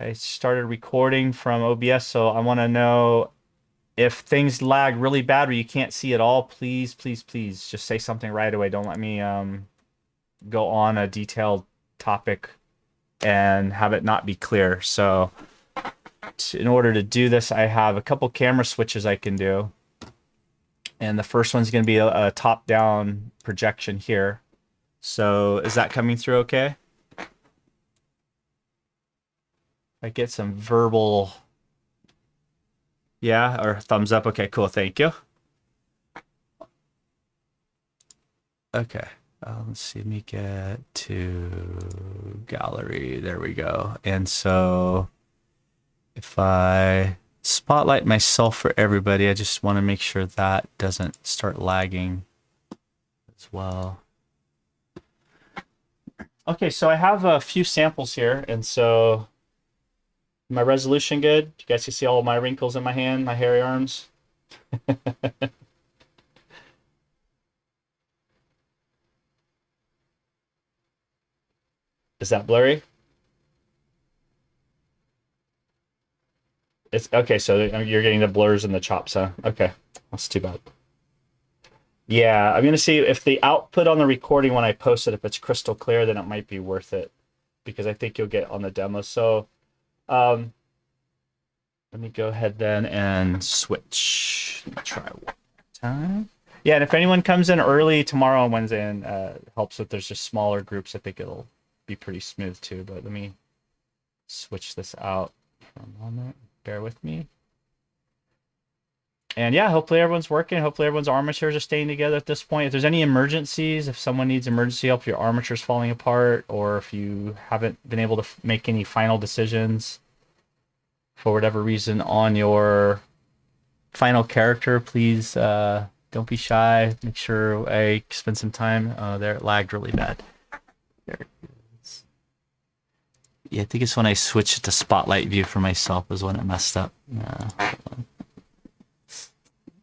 I started recording from OBS, so I want to know if things lag really bad or you can't see at all. Please, please, please, just say something right away. Don't let me go on a detailed topic and have it not be clear. So, in order to do this, I have a couple camera switches I can do, and the first one's going to be a top-down projection here. So, is that coming through okay? I get some verbal, yeah, or thumbs up. Okay, cool. Thank you. Okay. Let's see. Let me get to gallery. There we go. And so if I spotlight myself for everybody, I just want to make sure that doesn't start lagging as well. Okay, so I have a few samples here, and so my resolution good? You guys can see all my wrinkles in my hand, my hairy arms. Is that blurry? It's okay, so you're getting the blurs and the chops, huh? Okay, that's too bad. Yeah, I'm gonna see if the output on the recording when I post it, if it's crystal clear, then it might be worth it because I think you'll get on the demo. So um, let me go ahead then and switch. Let me try one more time. Yeah, and if anyone comes in early tomorrow on Wednesday and helps if there's just smaller groups, I think it'll be pretty smooth too. But let me switch this out for a moment. Bear with me. And yeah, hopefully everyone's working. Hopefully everyone's armatures are staying together at this point. If there's any emergencies, if someone needs emergency help, your armature's falling apart, or if you haven't been able to make any final decisions for whatever reason on your final character, please don't be shy. Make sure I spend some time. There, it lagged really bad. There it is. Yeah, I think it's when I switched to spotlight view for myself is when it messed up.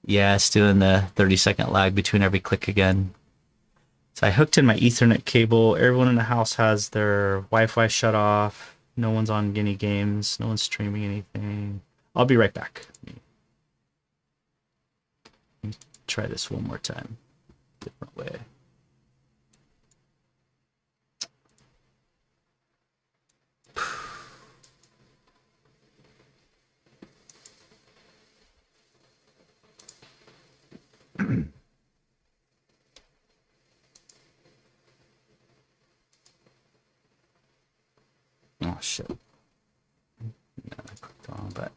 Yeah, it's doing the 30-second lag between every click again. So I hooked in my Ethernet cable. Everyone in the house has their Wi-Fi shut off. No one's on any games. No one's streaming anything. I'll be right back. Let me try this one more time. Different way. Oh shit. No, I clicked the wrong button.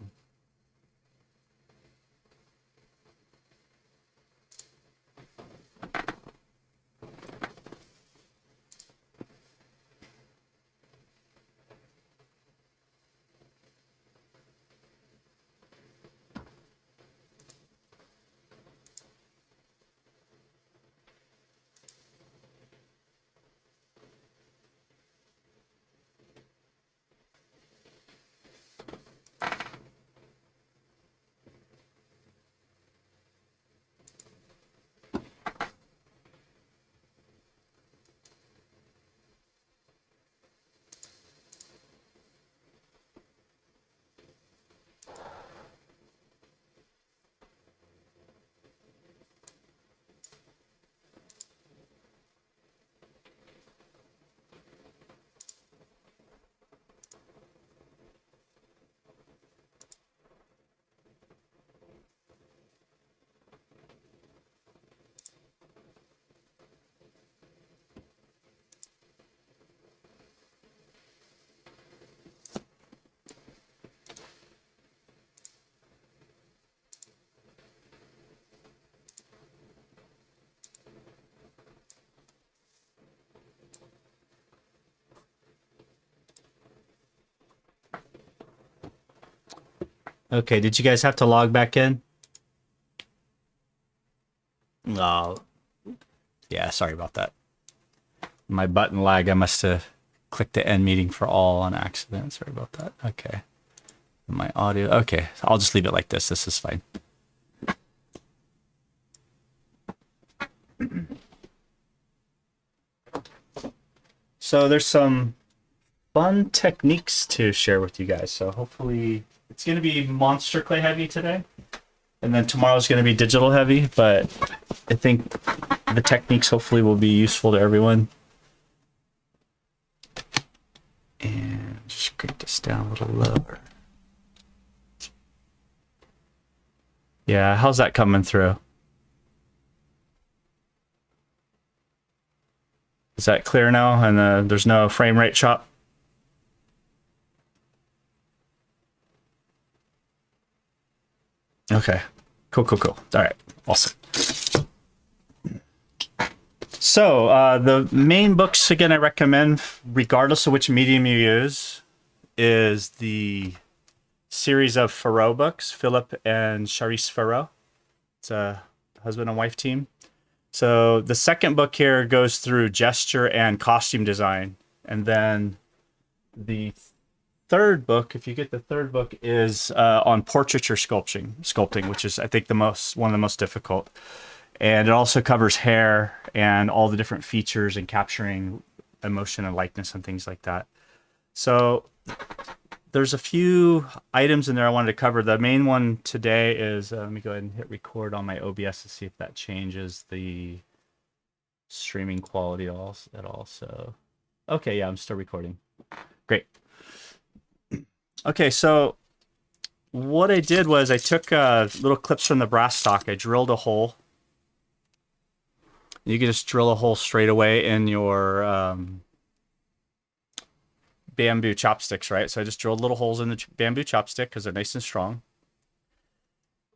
Okay, did you guys have to log back in? Oh, yeah, sorry about that. My button lag, I must have clicked the end meeting for all on accident. Sorry about that. Okay. My audio, okay, I'll just leave it like this. This is fine. So there's some fun techniques to share with you guys. So hopefully it's going to be monster clay heavy today. And then tomorrow's going to be digital heavy, but I think the techniques hopefully will be useful to everyone. And just crank this down a little lower. Yeah, how's that coming through? Is that clear now? And there's no frame rate chop? Okay. Cool. All right. Awesome. So the main books, again, I recommend, regardless of which medium you use, is the series of Farreau books, Philip and Charisse Farreau. It's a husband and wife team. So the second book here goes through gesture and costume design. And then the third book, if you get the third book, is on portraiture sculpting, which is, I think, one of the most difficult. And it also covers hair and all the different features and capturing emotion and likeness and things like that. So there's a few items in there I wanted to cover. The main one today is, let me go ahead and hit record on my OBS to see if that changes the streaming quality at all. So, okay, yeah, I'm still recording. Great. Okay, so what I did was I took little clips from the brass stock. I drilled a hole. You can just drill a hole straight away in your bamboo chopsticks, right? So I just drilled little holes in the bamboo chopstick because they're nice and strong.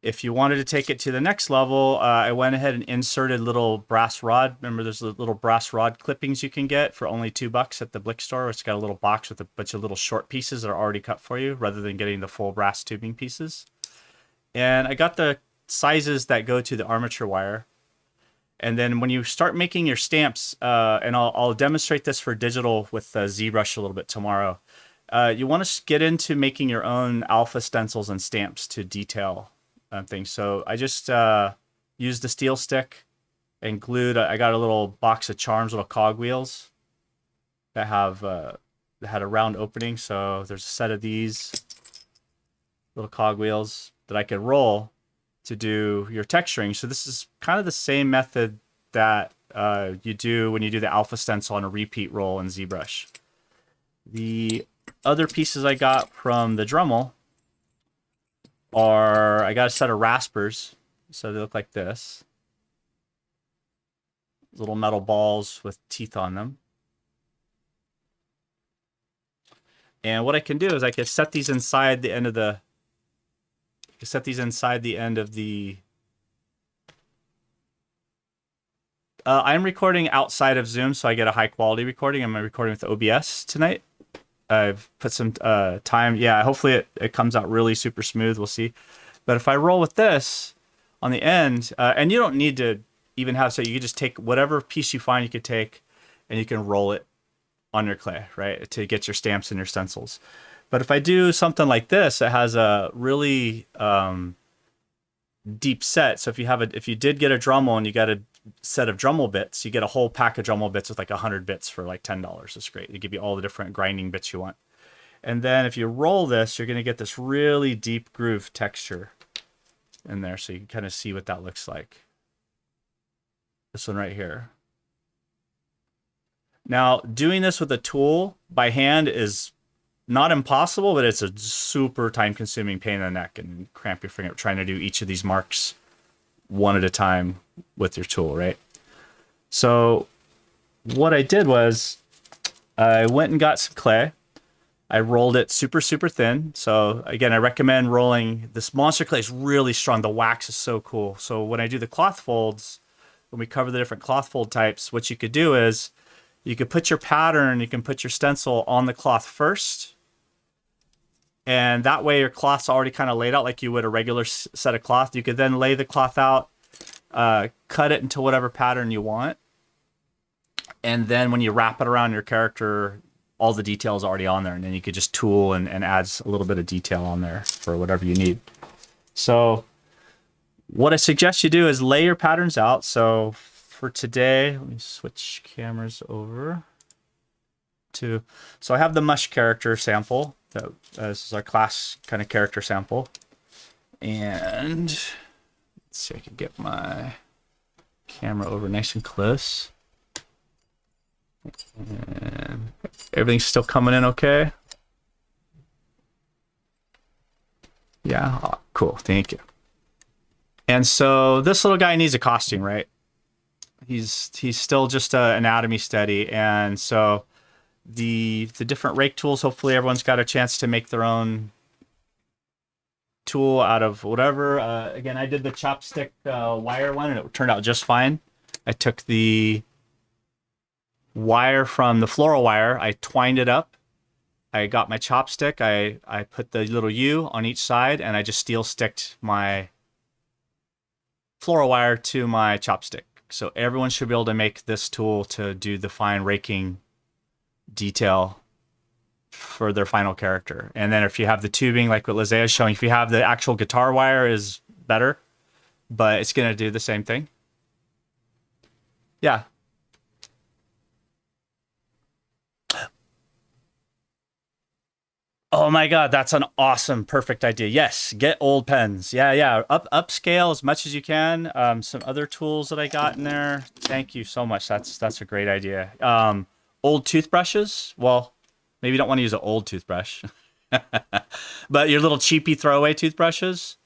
If you wanted to take it to the next level, I went ahead and inserted little brass rod. Remember, there's little brass rod clippings you can get for only $2 at the Blick store. It's got a little box with a bunch of little short pieces that are already cut for you, rather than getting the full brass tubing pieces. And I got the sizes that go to the armature wire. And then when you start making your stamps, and I'll demonstrate this for digital with ZBrush a little bit tomorrow, you want to get into making your own alpha stencils and stamps to detail things. So I just used the steel stick and glued. I got a little box of Charms, little cogwheels that had a round opening. So there's a set of these little cogwheels that I could roll to do your texturing. So this is kind of the same method that you do when you do the alpha stencil on a repeat roll in ZBrush. The other pieces I got from the Dremel are, I got a set of raspers. So they look like this. Little metal balls with teeth on them. And what I can do is I can set these inside the end of the I'm recording outside of Zoom, so I get a high quality recording. I'm recording with OBS tonight. I've put some time. Yeah, hopefully it comes out really super smooth. We'll see. But if I roll with this on the end, and you don't need to even have, so you can just take whatever piece you find you could take, and you can roll it on your clay, right, to get your stamps and your stencils. But if I do something like this, it has a really deep set. So if you did get a Dremel and you got a set of Dremel bits, you get a whole pack of Dremel bits with like 100 bits for like $10. It's great. They give you all the different grinding bits you want. And then if you roll this, you're going to get this really deep groove texture in there. So you can kind of see what that looks like. This one right here. Now, doing this with a tool by hand is not impossible, but it's a super time-consuming pain in the neck and cramp your finger trying to do each of these marks one at a time with your tool, right? So what I did was I went and got some clay. I rolled it super, super thin. So again, I recommend rolling. This monster clay is really strong. The wax is so cool. So when I do the cloth folds, when we cover the different cloth fold types, what you could do is you could put your pattern, you can put your stencil on the cloth first. And that way your cloth's already kind of laid out like you would a regular set of cloth. You could then lay the cloth out, cut it into whatever pattern you want. And then when you wrap it around your character, all the detail is already on there. And then you could just tool and adds a little bit of detail on there for whatever you need. So what I suggest you do is lay your patterns out. So for today, let me switch cameras over to. So I have the Mush character sample. This is our class kind of character sample. And let's see if I can get my camera over nice and close. And everything's still coming in okay. Yeah, oh, cool. Thank you. And so this little guy needs a costume, right? He's still just an anatomy study, and so the different rake tools. Hopefully, everyone's got a chance to make their own tool out of whatever. Again, I did the chopstick wire one, and it turned out just fine. I took the wire from the floral wire, I twined it up. I got my chopstick. I put the little U on each side, and I just steel sticked my floral wire to my chopstick. So everyone should be able to make this tool to do the fine raking detail for their final character. And then if you have the tubing, like what Lizzie is showing, if you have the actual guitar wire is better, but it's going to do the same thing. Yeah. Oh my God, that's an awesome, perfect idea. Yes, get old pens. Yeah. Upscale as much as you can. Some other tools that I got in there. Thank you so much. That's a great idea. Old toothbrushes. Well, maybe you don't want to use an old toothbrush, but your little cheapy throwaway toothbrushes.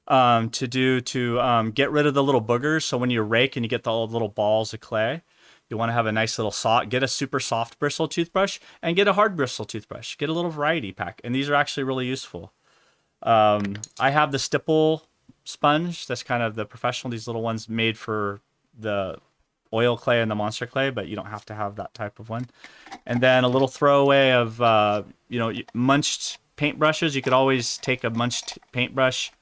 To get rid of the little boogers. So when you rake and you get the little balls of clay, you want to have a nice little get a super soft bristle toothbrush and get a hard bristle toothbrush. Get a little variety pack. And these are actually really useful. I have the stipple sponge. That's kind of the professional, these little ones made for the oil clay and the monster clay, but you don't have to have that type of one. And then a little throwaway of, munched paintbrushes. You could always take a munched paintbrush,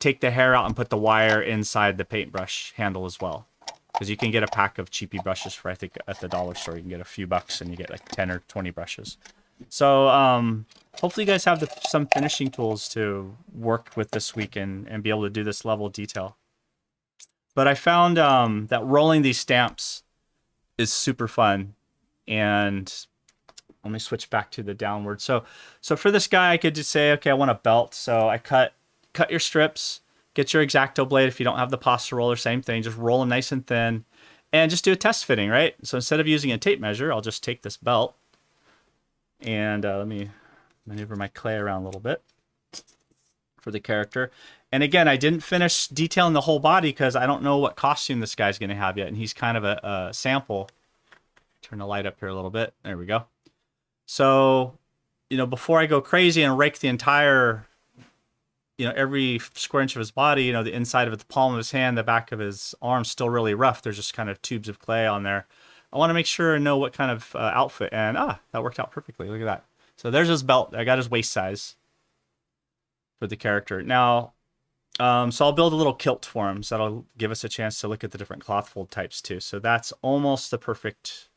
take the hair out and put the wire inside the paintbrush handle as well. Because you can get a pack of cheapy brushes for, I think, at the dollar store. You can get a few bucks and you get like 10 or 20 brushes. So hopefully you guys have some finishing tools to work with this week and be able to do this level of detail. But I found that rolling these stamps is super fun. And let me switch back to the downward. So for this guy, I could just say, okay, I want a belt. So I cut your strips. Get your X-Acto blade. If you don't have the pasta roller, same thing. Just roll them nice and thin and just do a test fitting, right? So instead of using a tape measure, I'll just take this belt and let me maneuver my clay around a little bit for the character. And again, I didn't finish detailing the whole body because I don't know what costume this guy's going to have yet. And he's kind of a sample. Turn the light up here a little bit. There we go. So, before I go crazy and rake the entire... every square inch of his body, the inside of it, the palm of his hand, the back of his arm, still really rough. There's just kind of tubes of clay on there. I want to make sure and know what kind of outfit. And that worked out perfectly. Look at that. So there's his belt. I got his waist size for the character. Now, so I'll build a little kilt for him. So that'll give us a chance to look at the different cloth fold types too. So that's almost the perfect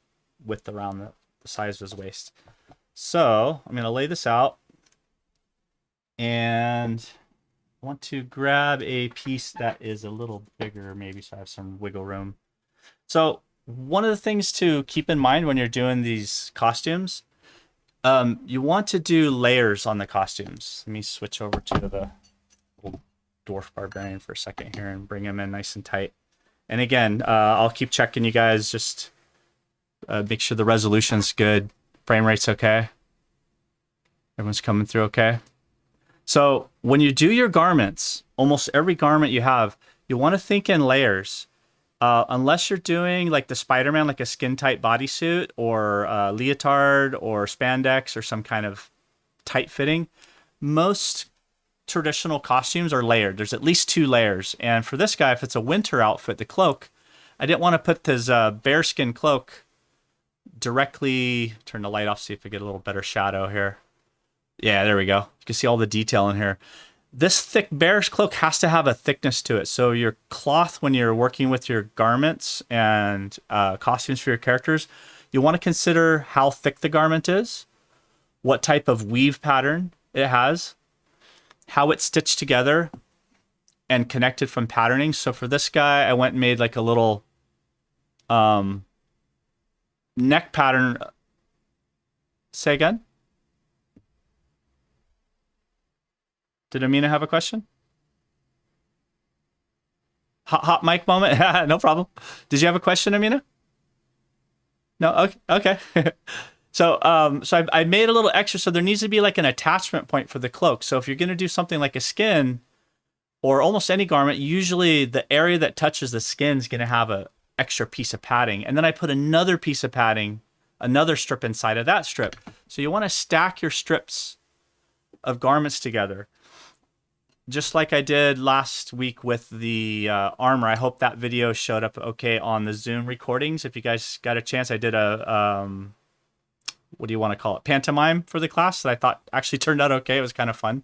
width around the size of his waist. So I'm going to lay this out. And I want to grab a piece that is a little bigger, maybe, so I have some wiggle room. So one of the things to keep in mind when you're doing these costumes, you want to do layers on the costumes. Let me switch over to the little dwarf barbarian for a second here and bring him in nice and tight. And again, I'll keep checking you guys, just make sure the resolution's good, frame rate's okay. Everyone's coming through okay. So when you do your garments, almost every garment you have, you want to think in layers. Unless you're doing like the Spider-Man, like a skin-tight bodysuit or leotard or spandex or some kind of tight fitting, most traditional costumes are layered. There's at least 2 layers. And for this guy, if it's a winter outfit, the cloak, I didn't want to put his bearskin cloak directly... Turn the light off, see if we get a little better shadow here. Yeah, there we go. You can see all the detail in here. This thick bear's cloak has to have a thickness to it. So your cloth, when you're working with your garments and costumes for your characters, you want to consider how thick the garment is, what type of weave pattern it has, how it's stitched together and connected from patterning. So for this guy, I went and made like a little neck pattern Say again? Did Amina have a question? Hot mic moment? No problem. Did you have a question, Amina? No? Okay. Okay. So I made a little extra. So there needs to be like an attachment point for the cloak. So if you're going to do something like a skin or almost any garment, usually the area that touches the skin is going to have a extra piece of padding. And then I put another piece of padding, another strip inside of that strip. So you want to stack your strips of garments together. Just like I did last week with the armor. I hope that video showed up okay on the Zoom recordings. If you guys got a chance, I did a, what do you want to call it? Pantomime for the class that I thought actually turned out okay. It was kind of fun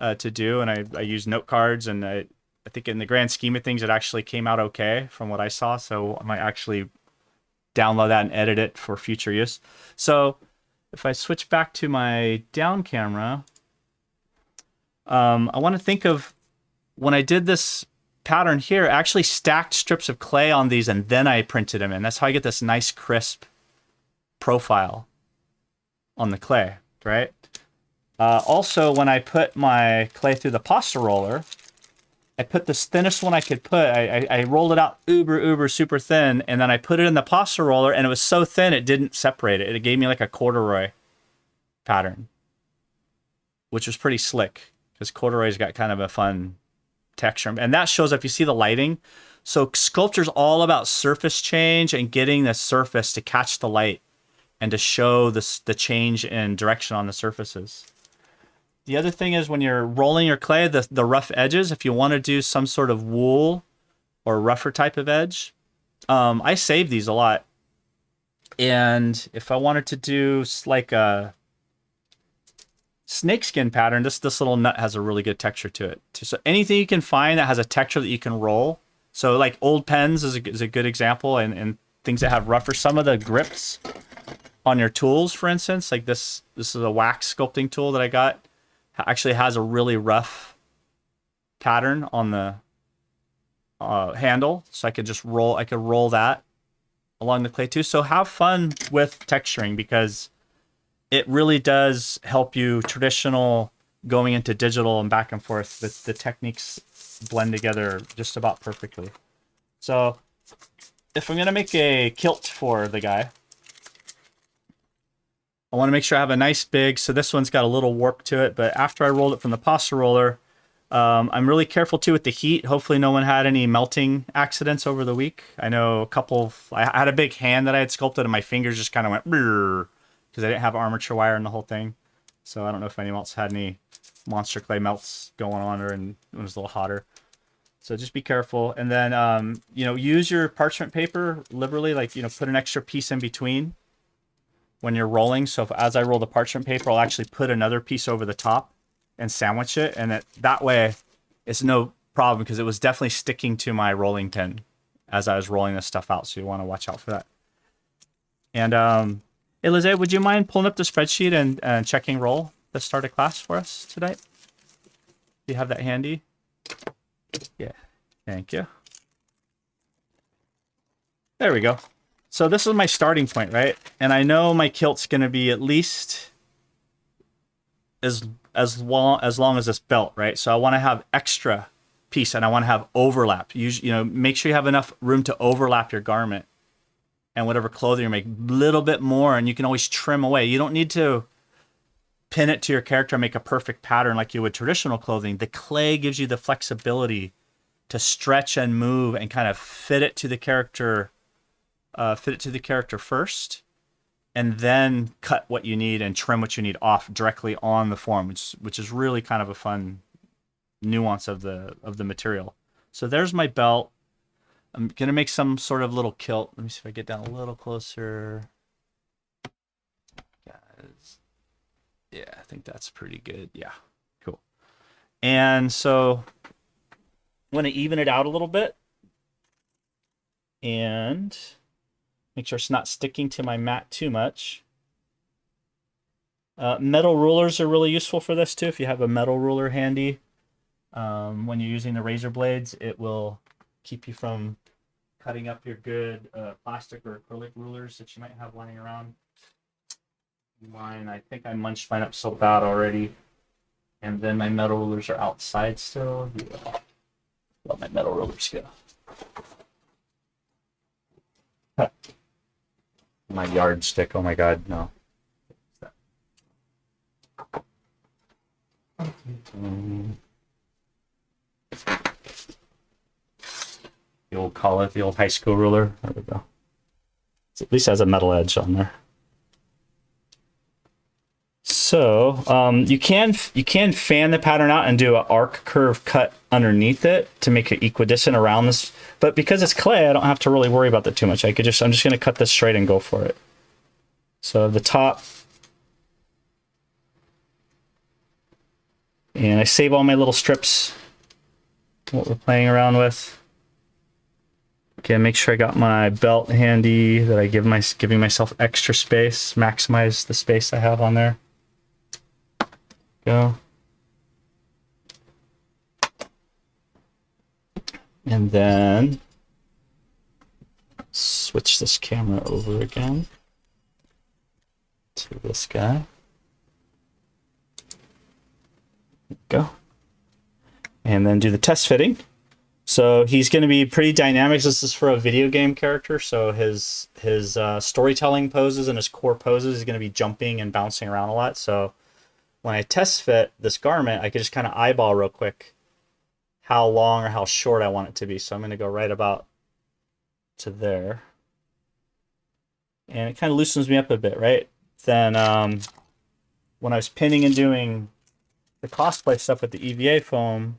to do. And I used note cards, and I think in the grand scheme of things, it actually came out okay from what I saw. So I might actually download that and edit it for future use. So if I switch back to my down camera, I want to think of when I did this pattern here, I actually stacked strips of clay on these and then I printed them in. That's how I get this nice crisp profile on the clay, right? Also, when I put my clay through the pasta roller, I put the thinnest one I could put. I rolled it out uber super thin, and then I put it in the pasta roller, and it was so thin it didn't separate it. It gave me like a corduroy pattern, which was pretty slick. Because corduroy's got kind of a fun texture. And that shows up, you see the lighting. So sculpture's all about surface change and getting the surface to catch the light and to show the change in direction on the surfaces. The other thing is when you're rolling your clay, the rough edges, if you want to do some sort of wool or rougher type of edge, I save these a lot. And if I wanted to do like a snakeskin pattern, this little nut has a really good texture to it. So anything you can find that has a texture that you can roll. So like old pens is a good example, and things that have rougher. Some of the grips on your tools, for instance, like this is a wax sculpting tool that I got, actually has a really rough pattern on the handle. So I could roll that along the clay too. So have fun with texturing, because it really does help you traditional going into digital and back and forth. The techniques blend together just about perfectly. So if I'm going to make a kilt for the guy, I want to make sure I have a nice big, so this one's got a little warp to it, but after I rolled it from the pasta roller, I'm really careful too with the heat. Hopefully no one had any melting accidents over the week. I know I had a big hand that I had sculpted and my fingers just kind of went because I didn't have armature wire in the whole thing. So I don't know if anyone else had any monster clay melts going on, or it was a little hotter. So just be careful. And then, use your parchment paper liberally, like, put an extra piece in between when you're rolling. So as I roll the parchment paper, I'll actually put another piece over the top and sandwich it. And that way it's no problem, because it was definitely sticking to my rolling pin as I was rolling this stuff out. So you want to watch out for that. And, hey, Lizette, would you mind pulling up the spreadsheet and checking roll the start of class for us tonight? Do you have that handy? Yeah, thank you. There we go. So this is my starting point, right? And I know my kilt's going to be at least as long as this belt, right? So I want to have extra piece, and I want to have overlap. Make sure you have enough room to overlap your garment and whatever clothing you make, a little bit more, and you can always trim away. You don't need to pin it to your character and make a perfect pattern like you would traditional clothing. The clay gives you the flexibility to stretch and move and kind of fit it to the character first, and then cut what you need and trim what you need off directly on the form, which is really kind of a fun nuance of the material. So there's my belt. I'm going to make some sort of little kilt. Let me see if I get down a little closer. Yeah, I think that's pretty good. Yeah, cool. And so I'm going to even it out a little bit and make sure it's not sticking to my mat too much. Metal rulers are really useful for this too. If you have a metal ruler handy, when you're using the razor blades, it will keep you from cutting up your good plastic or acrylic rulers that you might have lying around. Mine, I think I munched mine up so bad already. And then my metal rulers are outside still. Yeah. Let my metal rulers go. My yardstick. Oh my god, no. The old collet, the old high school ruler. There we go. It at least has a metal edge on there. So you can fan the pattern out and do an arc curve cut underneath it to make it equidistant around this. But because it's clay, I don't have to really worry about that too much. I'm just going to cut this straight and go for it. So the top, and I save all my little strips. What we're playing around with. Okay, make sure I got my belt handy. That I giving myself extra space, maximize the space I have on there. Go. And then switch this camera over again to this guy. Go. And then do the test fitting. So he's going to be pretty dynamic. This is for a video game character, so his storytelling poses and his core poses is going to be jumping and bouncing around a lot. So when I test fit this garment, I can just kind of eyeball real quick how long or how short I want it to be. So I'm going to go right about to there. And it kind of loosens me up a bit, right? Then when I was pinning and doing the cosplay stuff with the EVA foam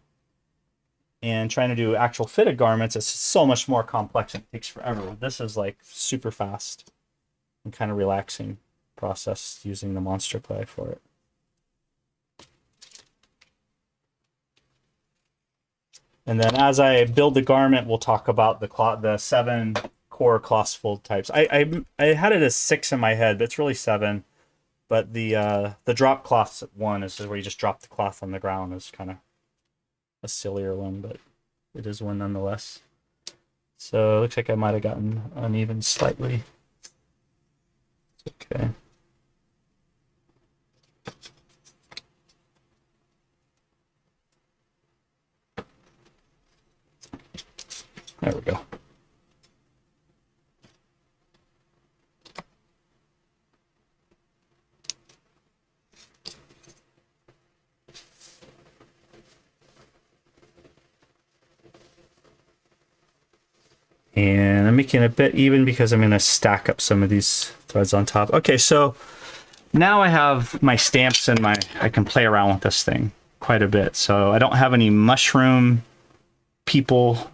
and trying to do actual fitted garments, it's so much more complex and it takes forever. This is like super fast and kind of relaxing process using the monster clay for it. And then as I build the garment, we'll talk about the 7 core cloth fold types. I had it as 6 in my head, but it's really 7. But the drop cloth one is where you just drop the cloth on the ground, is kind of a sillier one, but it is one nonetheless. So it looks like I might have gotten uneven slightly. Okay. There we go. And I'm making it a bit even because I'm going to stack up some of these threads on top. Okay, so now I have my stamps and I can play around with this thing quite a bit. So I don't have any mushroom, people,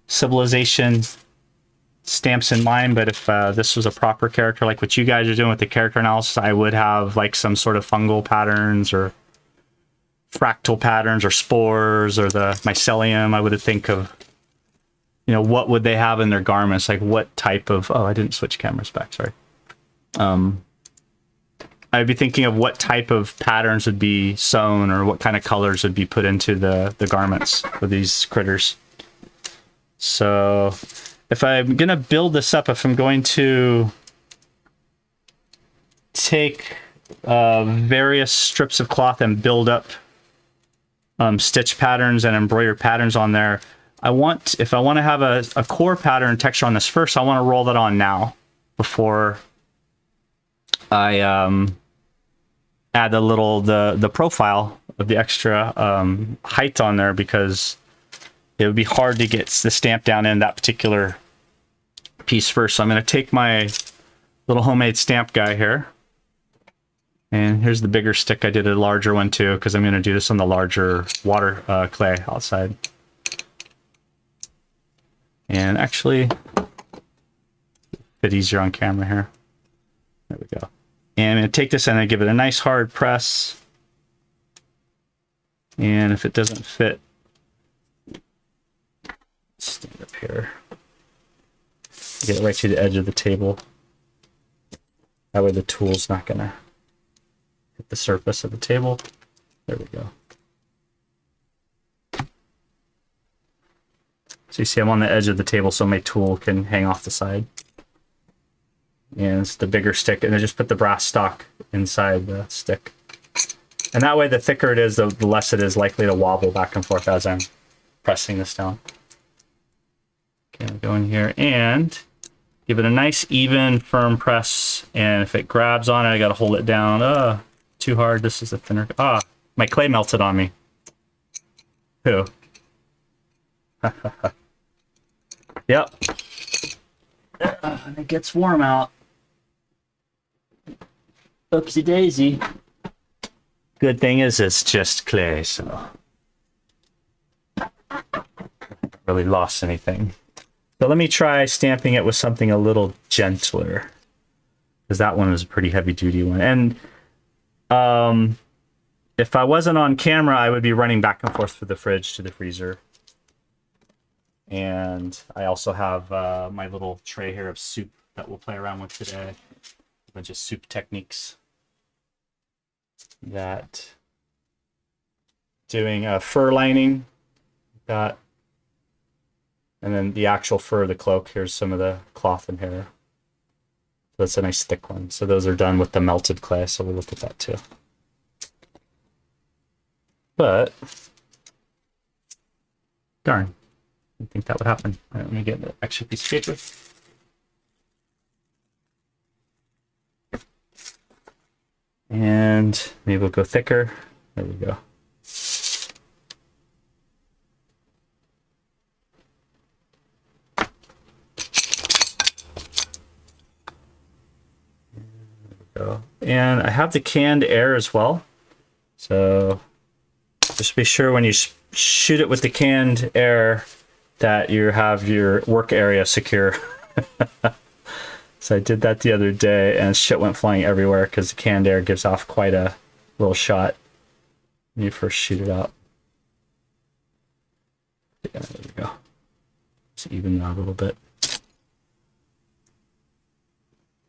civilization stamps in mind, but if this was a proper character like what you guys are doing with the character analysis, I would have like some sort of fungal patterns or fractal patterns or spores or the mycelium. I would think of, you know, what would they have in their garments? Like what type of, oh, I didn't switch cameras back, sorry. I'd be thinking of what type of patterns would be sewn or what kind of colors would be put into the garments for these critters. So if I'm going to build this up, if I'm going to take various strips of cloth and build up stitch patterns and embroidered patterns on there, if I want to have a core pattern texture on this first, I want to roll that on now before I add the profile of the extra height on there, because it would be hard to get the stamp down in that particular piece first. So I'm going to take my little homemade stamp guy here. And here's the bigger stick. I did a larger one too, because I'm going to do this on the larger water clay outside. And actually, fit easier on camera here. There we go. And I'm going to take this and I give it a nice hard press. And if it doesn't fit, stand up here. Get it right to the edge of the table. That way the tool's not going to hit the surface of the table. There we go. So you see I'm on the edge of the table so my tool can hang off the side. And it's the bigger stick, and I just put the brass stock inside the stick. And that way, the thicker it is, the less it is likely to wobble back and forth as I'm pressing this down. Okay, I'll go in here and give it a nice, even, firm press. And if it grabs on it, I got to hold it down. Too hard. This is a thinner. My clay melted on me. Who? Yep. And it gets warm out. Oopsie daisy. Good thing is it's just clay, so really lost anything. So let me try stamping it with something a little gentler, because that one was a pretty heavy duty one. And if I wasn't on camera, I would be running back and forth from the fridge to the freezer. And I also have my little tray here of soup that we'll play around with today. A bunch of soup techniques. That doing a fur lining, got, and then the actual fur of the cloak. Here's some of the cloth and hair. That's a nice thick one. So those are done with the melted clay, so we'll look at that too. But darn, I didn't think that would happen. All right, let me get the extra piece of paper. And maybe we'll go thicker. There we go. And I have the canned air as well. So just be sure when you shoot it with the canned air that you have your work area secure. So I did that the other day, and shit went flying everywhere because the canned air gives off quite a little shot when you first shoot it out. Yeah, there we go. Just even that a little bit.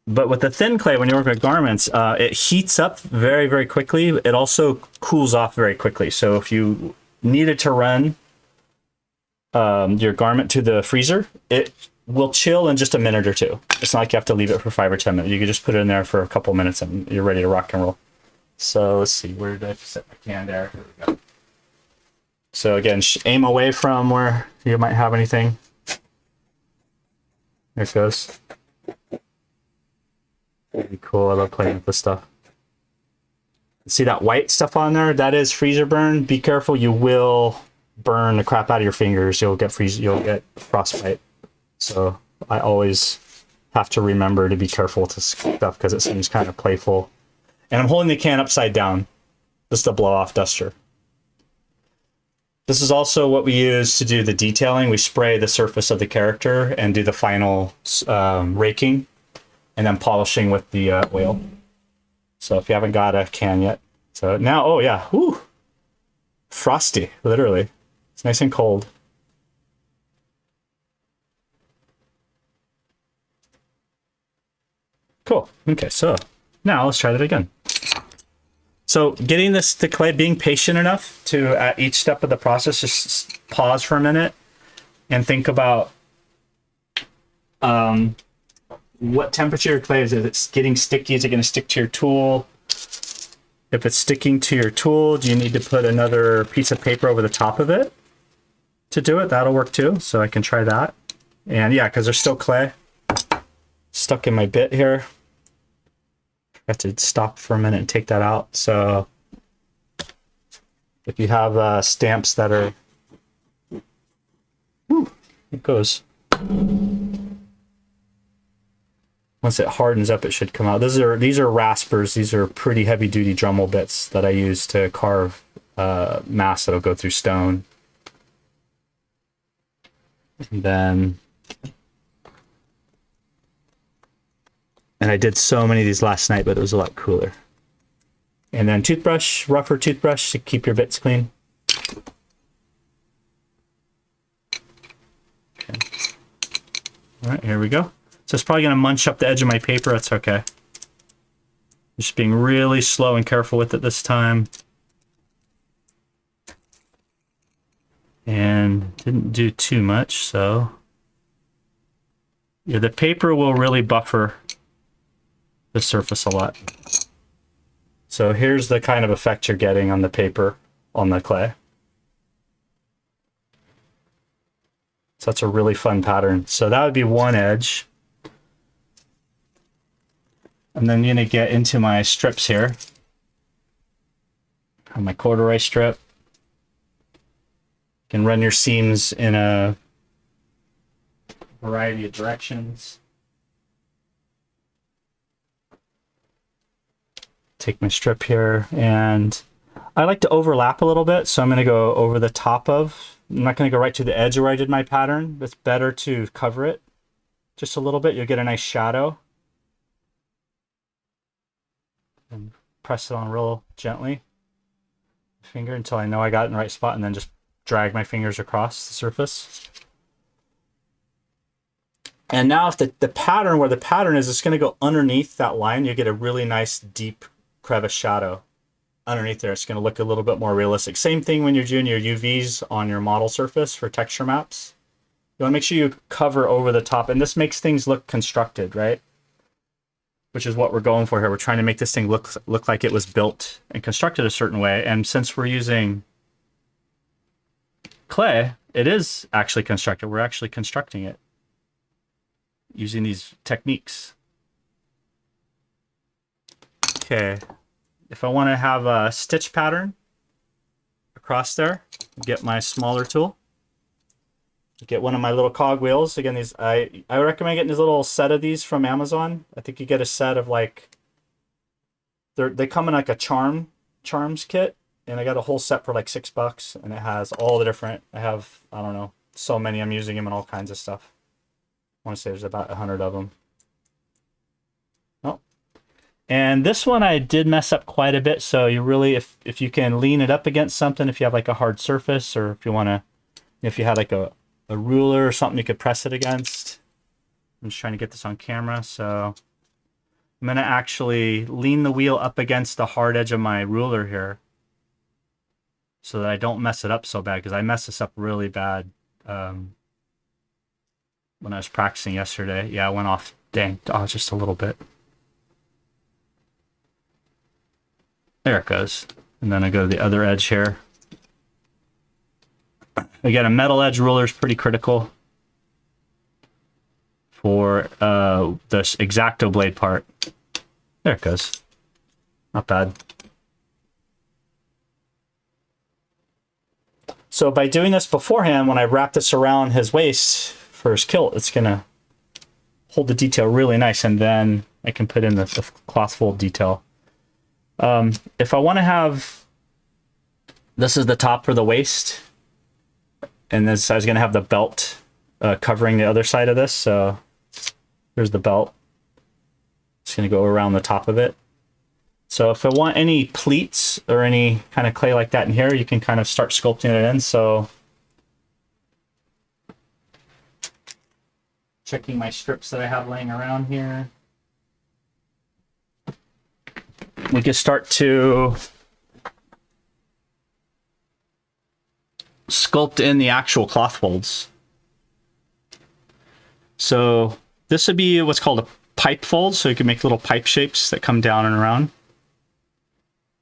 But with the thin clay, when you work with garments, it heats up very, very quickly. It also cools off very quickly. So if you needed to run your garment to the freezer, it will chill in just a minute or two. It's not like you have to leave it for 5 or 10 minutes. You can just put it in there for a couple minutes and you're ready to rock and roll. So let's see, where did I set my can there? Here we go. So again, aim away from where you might have anything. There it goes. Pretty cool. I love playing with this stuff. See that white stuff on there? That is freezer burn. Be careful, you will burn the crap out of your fingers. You'll get frostbite. So I always have to remember to be careful to stuff because it seems kind of playful. And I'm holding the can upside down. This is the blow off duster. This is also what we use to do the detailing. We spray the surface of the character and do the final raking and then polishing with the oil. So if you haven't got a can yet. So now, oh yeah, whoo, frosty, literally. It's nice and cold. Cool. Okay, so now let's try that again. So getting this to clay, being patient enough to, at each step of the process, just pause for a minute and think about what temperature your clay is. If it's getting sticky, is it going to stick to your tool? If it's sticking to your tool, do you need to put another piece of paper over the top of it to do it? That'll work too, so I can try that. And yeah, because there's still clay stuck in my bit here. I have to stop for a minute and take that out. So if you have stamps that are, it goes. Once it hardens up, it should come out. These are raspers. These are pretty heavy duty Dremel bits that I use to carve mass that'll go through stone. And then, and I did so many of these last night, but it was a lot cooler. And then toothbrush, rougher toothbrush to keep your bits clean. Okay. All right, here we go. So it's probably going to munch up the edge of my paper. That's okay. Just being really slow and careful with it this time. And didn't do too much, so yeah, the paper will really buffer the surface a lot. So here's the kind of effect you're getting on the paper, on the clay. So that's a really fun pattern. So that would be one edge. And then I'm gonna get into my strips here. On my corduroy strip. You can run your seams in a variety of directions. Take my strip here, and I like to overlap a little bit, so I'm going to go over the top of. I'm not going to go right to the edge where I did my pattern. It's better to cover it just a little bit. You'll get a nice shadow. And press it on real gently. Finger until I know I got it in the right spot, and then just drag my fingers across the surface. And now if the pattern, where the pattern is, it's going to go underneath that line. You get a really nice deep crevice shadow underneath there. It's going to look a little bit more realistic. Same thing when you're doing your UVs on your model surface for texture maps. You want to make sure you cover over the top, and this makes things look constructed, right? Which is what we're going for here. We're trying to make this thing look like it was built and constructed a certain way. And since we're using clay, it is actually constructed. We're actually constructing it using these techniques. Okay, if I want to have a stitch pattern across there, get my smaller tool, get one of my little cogwheels. Again, these I recommend getting this little set of these from Amazon. I think you get a set of like, they come in like a charms kit, and I got a whole set for like $6, and it has all the different, I have, I don't know, so many. I'm using them in all kinds of stuff. I want to say there's about 100 of them. Oh, and this one I did mess up quite a bit. So you really, if you can lean it up against something, if you have like a hard surface, or if you want to, if you had like a ruler or something you could press it against. I'm just trying to get this on camera. So I'm going to actually lean the wheel up against the hard edge of my ruler here so that I don't mess it up so bad, because I messed this up really bad when I was practicing yesterday. Yeah, I went off, dang, just a little bit. There it goes. And then I go to the other edge here. Again, a metal edge ruler is pretty critical for this X-Acto blade part. There it goes. Not bad. So by doing this beforehand, when I wrap this around his waist for his kilt, it's going to hold the detail really nice, and then I can put in the cloth fold detail. If I want to have, this is the top for the waist, and this, I was going to have the belt covering the other side of this. So there's the belt. It's going to go around the top of it. So if I want any pleats or any kind of clay like that in here, you can kind of start sculpting it in. So checking my strips that I have laying around here. We can start to sculpt in the actual cloth folds. So this would be what's called a pipe fold, so you can make little pipe shapes that come down and around.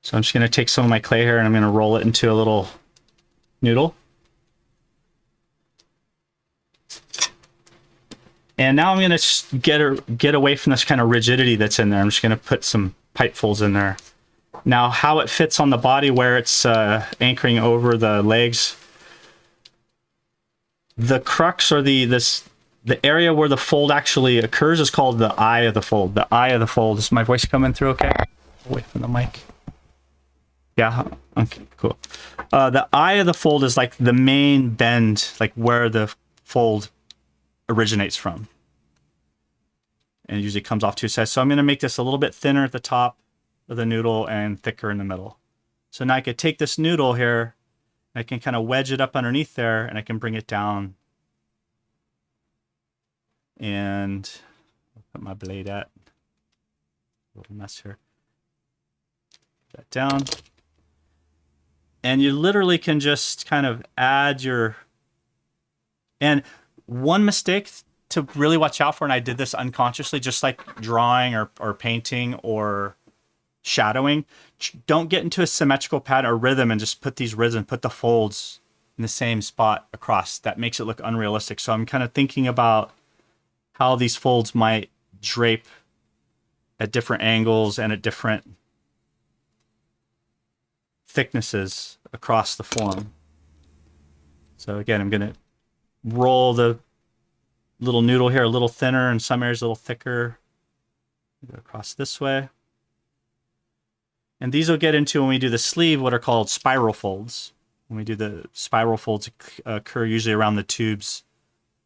So I'm just going to take some of my clay here, and I'm going to roll it into a little noodle. And now I'm going to get away from this kind of rigidity that's in there. I'm just going to put some pipe folds in there. Now, how it fits on the body, where it's anchoring over the legs, the crux, or the area where the fold actually occurs, is called the eye of the fold. The eye of the fold. Is my voice coming through okay? Away from the mic. Yeah, okay, cool. The eye of the fold is like the main bend, like where the fold originates from. And it usually comes off two sides. So I'm going to make this a little bit thinner at the top of the noodle and thicker in the middle. So now I could take this noodle here, I can kind of wedge it up underneath there, and I can bring it down. And I'll put my blade at. A little mess here. Put that down. And you literally can just kind of add your... And one mistake to really watch out for, and I did this unconsciously, just like drawing or painting or shadowing, don't get into a symmetrical pattern or rhythm and just put these rhythms, put the folds in the same spot across. That makes it look unrealistic. So I'm kind of thinking about how these folds might drape at different angles and at different thicknesses across the form. So again, I'm going to roll the little noodle here a little thinner, and some areas a little thicker. Go across this way. And these will get into, when we do the sleeve, what are called spiral folds. When we do the spiral folds occur usually around the tubes,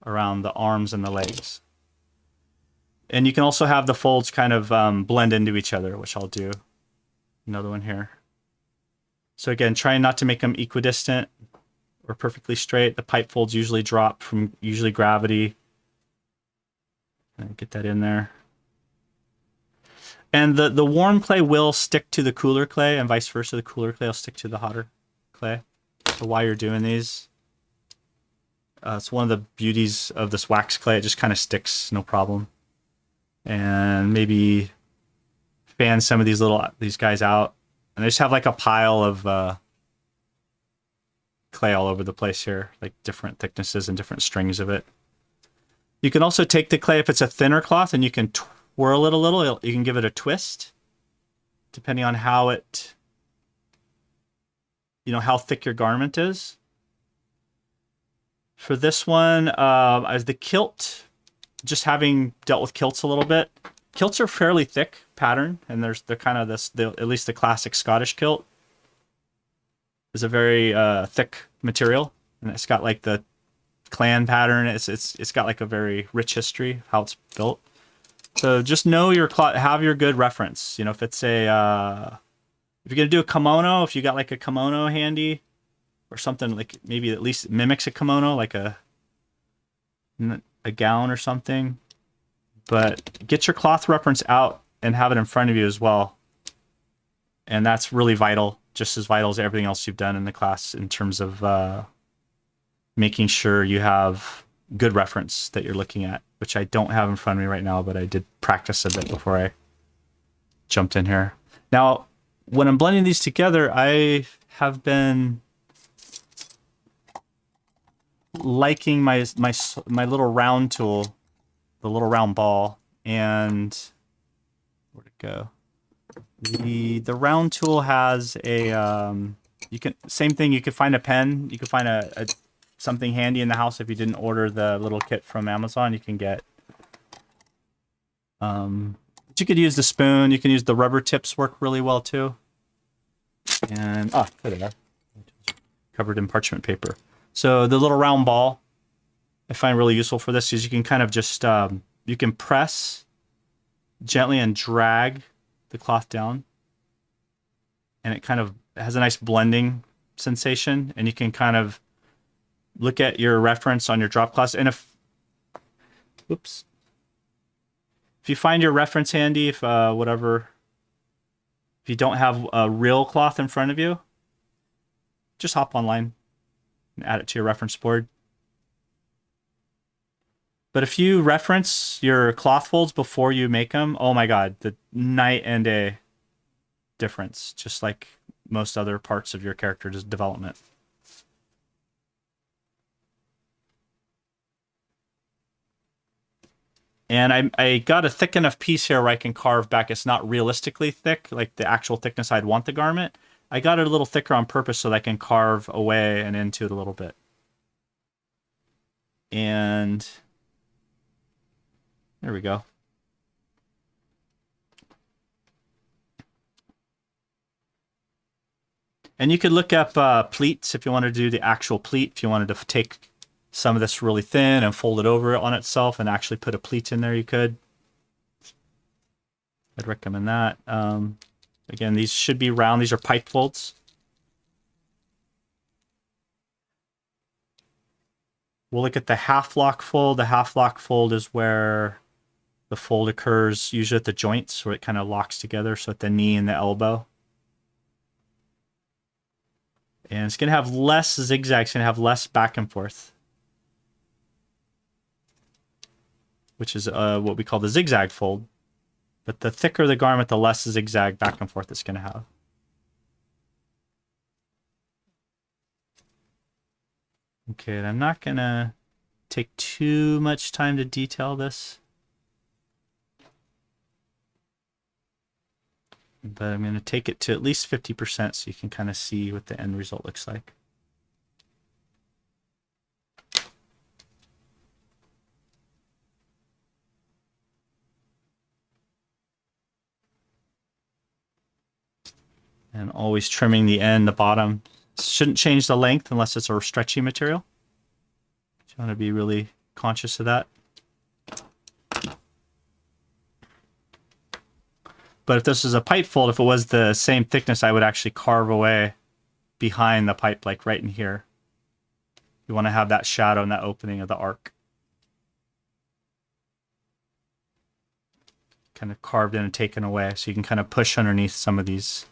around the arms and the legs. And you can also have the folds kind of blend into each other, which I'll do. Another one here. So again, trying not to make them equidistant or perfectly straight. The pipe folds usually drop from usually gravity. And get that in there. And the warm clay will stick to the cooler clay, and vice versa. The cooler clay will stick to the hotter clay. So while you're doing these, it's one of the beauties of this wax clay. It just kind of sticks, no problem. And maybe fan some of these guys out, and I just have like a pile of clay all over the place here, like different thicknesses and different strings of it. You can also take the clay if it's a thinner cloth, and you can twirl it a little. You can give it a twist, depending on how it, how thick your garment is. For this one, as the kilt, just having dealt with kilts a little bit, kilts are fairly thick pattern, and they're kind of at least the classic Scottish kilt is a very thick material, and it's got like the clan pattern. It's got like a very rich history how it's built. So just know your cloth, have your good reference. If it's if you're gonna do a kimono, if you got like a kimono handy or something, like maybe at least mimics a kimono, like a gown or something. But get your cloth reference out and have it in front of you as well. And that's really vital, just as vital as everything else you've done in the class in terms of making sure you have good reference that you're looking at, which I don't have in front of me right now, but I did practice a bit before I jumped in here. Now, when I'm blending these together, I have been liking my little round tool, the little round ball, and where'd it go? The round tool has a same thing. You could find a pen. You could find a something handy in the house if you didn't order the little kit from Amazon. You can get. But you could use the spoon. You can use the rubber tips. Work really well too. And there they are, covered in parchment paper. So the little round ball, I find really useful for this, is you can kind of just you can press gently and drag the cloth down, and it kind of has a nice blending sensation, and you can kind of look at your reference on your drop cloth, and if you find your reference handy, if you don't have a real cloth in front of you, just hop online and add it to your reference board. But if you reference your cloth folds before you make them, oh my God, the night and day difference, just like most other parts of your character's development. And I got a thick enough piece here where I can carve back. It's not realistically thick, like the actual thickness I'd want the garment. I got it a little thicker on purpose so that I can carve away and into it a little bit. And there we go. And you could look up pleats if you wanted to do the actual pleat. If you wanted to take some of this really thin and fold it over on itself and actually put a pleat in there, you could. I'd recommend that. Again, these should be round. These are pipe folds. We'll look at the half lock fold. The half lock fold is where the fold occurs usually at the joints, where it kind of locks together, so at the knee and the elbow. And it's going to have less zigzags, going to have less back and forth. which is what we call the zigzag fold. But the thicker the garment, the less zigzag back and forth it's going to have. Okay, and I'm not going to take too much time to detail this. But I'm going to take it to at least 50% so you can kind of see what the end result looks like. And always trimming the end, the bottom. Shouldn't change the length unless it's a stretchy material. You want to be really conscious of that. But if this is a pipe fold, if it was the same thickness, I would actually carve away behind the pipe, like right in here. You want to have that shadow and that opening of the arc kind of carved in and taken away, so you can kind of push underneath some of these.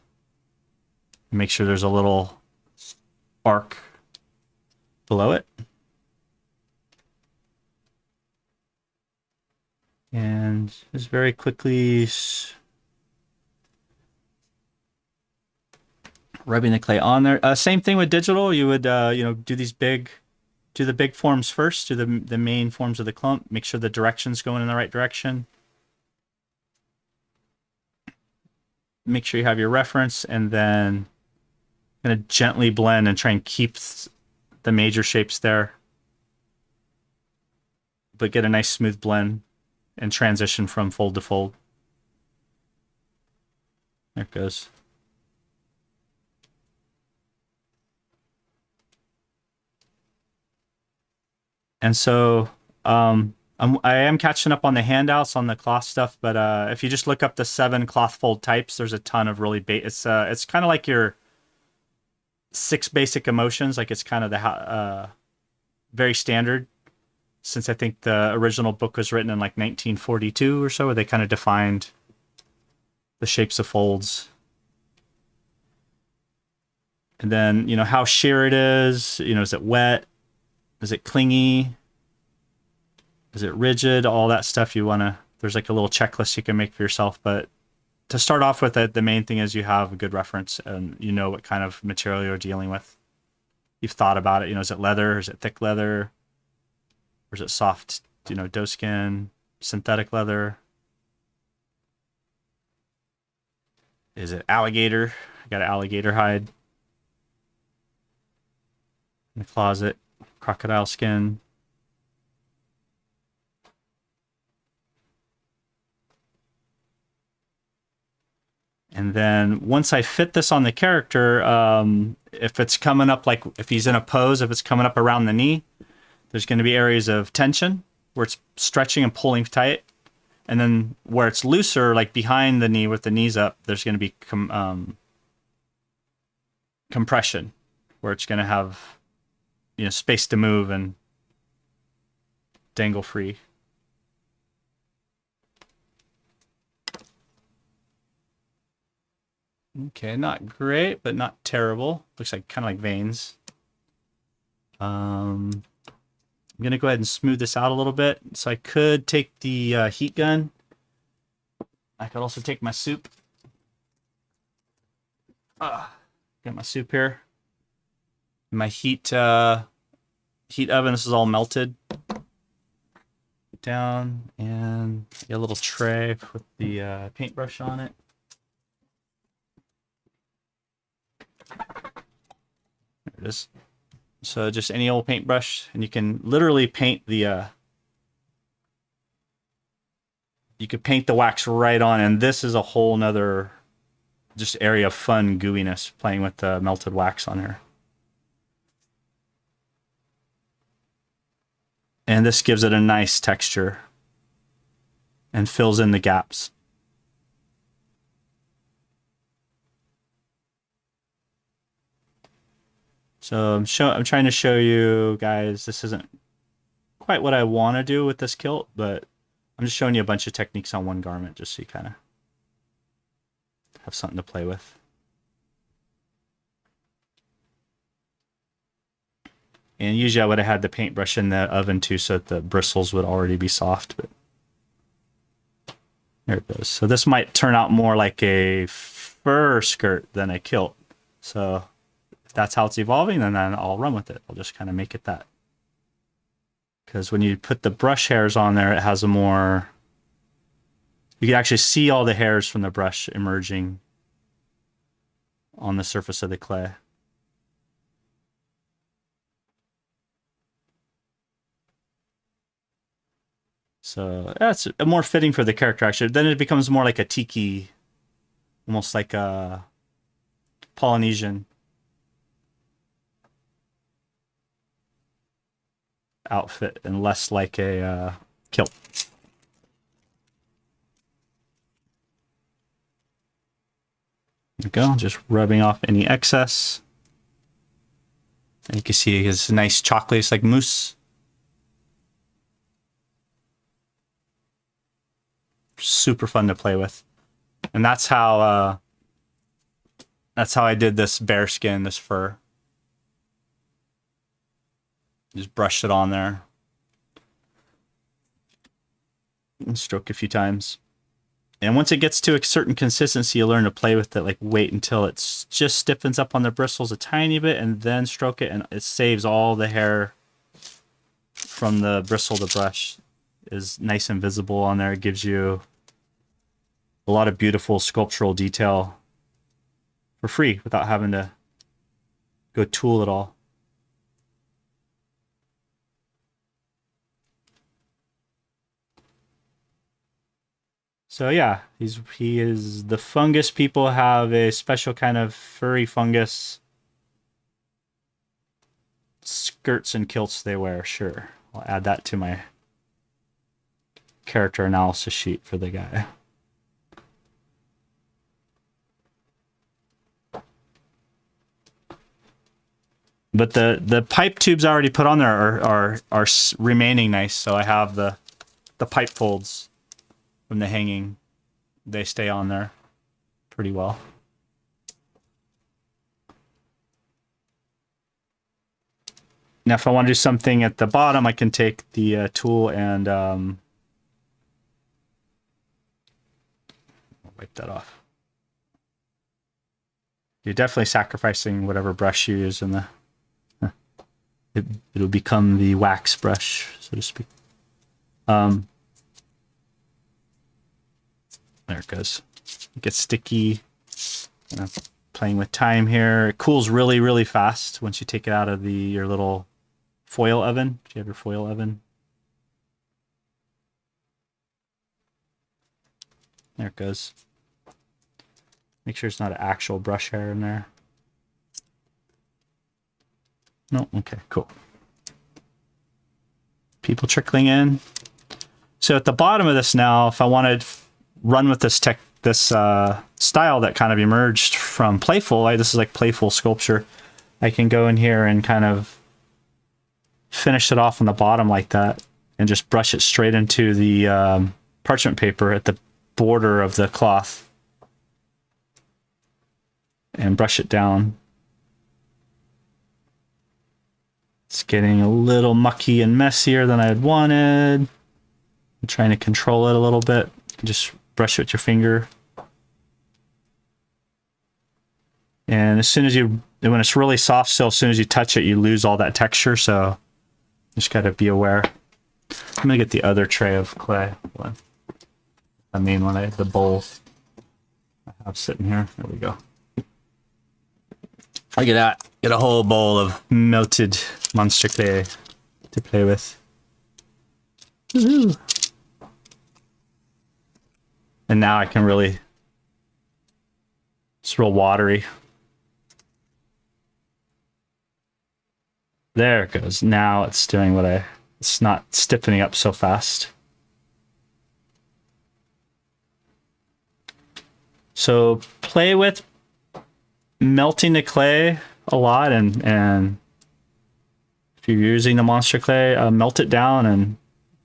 Make sure there's a little arc below it. And just very quickly rubbing the clay on there. Same thing with digital. You would do the big forms first, do the main forms of the clump. Make sure the direction's going in the right direction. Make sure you have your reference, and then going to gently blend and try and keep the major shapes there, but get a nice smooth blend and transition from fold to fold. There it goes. And so I am catching up on the handouts on the cloth stuff, but if you just look up the 7 cloth fold types, there's a ton of really it's kind of like your 6 basic emotions. Like it's kind of the very standard, since I think the original book was written in like 1942 or so, where they kind of defined the shapes of folds. And then, how sheer it is, is it wet? Is it clingy? Is it rigid? All that stuff there's like a little checklist you can make for yourself. But to start off with, the main thing is you have a good reference and you know what kind of material you're dealing with. You've thought about it. Is it leather? Is it thick leather? Or is it soft, doeskin, synthetic leather? Is it alligator? I got an alligator hide in the closet. Crocodile skin. And then once I fit this on the character, if it's coming up, like if he's in a pose, if it's coming up around the knee, there's going to be areas of tension where it's stretching and pulling tight. And then where it's looser, like behind the knee with the knees up, there's going to be compression, where it's going to have space to move and dangle free. Okay, not great, but not terrible. Looks like kind of like veins. I'm gonna go ahead and smooth this out a little bit. So I could take the heat gun. I could also take my soup. Got my soup here. My heat oven. This is all melted down, and a little tray with the paintbrush on it. There it is. So just any old paintbrush, and you can literally paint the you could paint the wax right on, and this is a whole nother just area of fun gooiness playing with the melted wax on here. And this gives it a nice texture and fills in the gaps. So I'm trying to show you guys, this isn't quite what I want to do with this kilt, but I'm just showing you a bunch of techniques on one garment just so you kind of have something to play with. And usually I would have had the paintbrush in the oven too, so that the bristles would already be soft, but There it goes. So this might turn out more like a fur skirt than a kilt. So if that's how it's evolving, then I'll run with it. I'll just kind of make it that. Because when you put the brush hairs on there, it has a more... You can actually see all the hairs from the brush emerging on the surface of the clay. So that's more fitting for the character, actually. Then it becomes more like a tiki, almost like a Polynesian outfit and less like a kilt. There we go, just rubbing off any excess. And you can see it's nice chocolate, it's like mousse. Super fun to play with. And that's how I did this bear skin, this fur. Just brushed it on there. And stroke a few times. And once it gets to a certain consistency, you learn to play with it. Like wait until it just stiffens up on the bristles a tiny bit and then stroke it, and it saves all the hair from the bristle. The brush is nice and visible on there. It gives you a lot of beautiful sculptural detail for free without having to go tool it all. So yeah, he is the fungus people have a special kind of furry fungus skirts and kilts they wear. Sure, I'll add that to my character analysis sheet for the guy. But the pipe tubes I already put on there are remaining nice. So I have the pipe folds from the hanging. They stay on there pretty well. Now, if I want to do something at the bottom, I can take the tool and wipe that off. You're definitely sacrificing whatever brush you use in the... It'll become the wax brush, so to speak. There it goes. It gets sticky. Playing with time here. It cools really, really fast once you take it out of your little foil oven. Do you have your foil oven? There it goes. Make sure it's not an actual brush hair in there. No, okay, cool. People trickling in. So at the bottom of this now, if I want to run with this style that kind of emerged from Playful, this is like Playful sculpture, I can go in here and kind of finish it off on the bottom like that and just brush it straight into the parchment paper at the border of the cloth and brush it down. It's getting a little mucky and messier than I had wanted. I'm trying to control it a little bit. You can just brush it with your finger. And as soon as when it's really soft, so as soon as you touch it, you lose all that texture. So just gotta be aware. I'm gonna get the other tray of clay. I mean, the bowl I have sitting here. There we go. Look at that. Get a whole bowl of melted monster clay to play with. Woo-hoo. And now I can really... It's real watery. There it goes. Now it's doing it's not stiffening up so fast. So play with melting the clay a lot, and if you're using the monster clay, melt it down and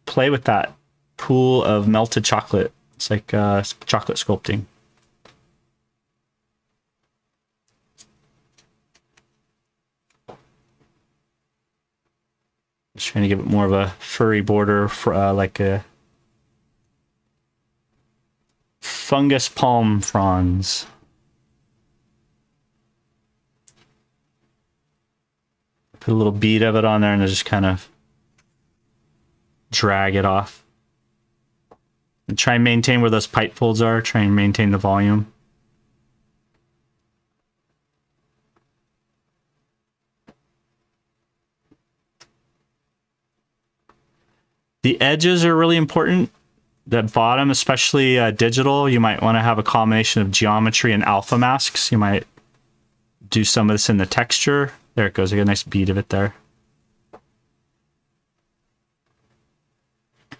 play with that pool of melted chocolate. It's like chocolate sculpting. Just trying to give it more of a furry border, for like a fungus palm fronds. Put a little bead of it on there and just kind of drag it off. And try and maintain where those pipe folds are. Try and maintain the volume. The edges are really important. The bottom, especially digital, you might want to have a combination of geometry and alpha masks. You might do some of this in the texture. There it goes. I got a nice bead of it there. A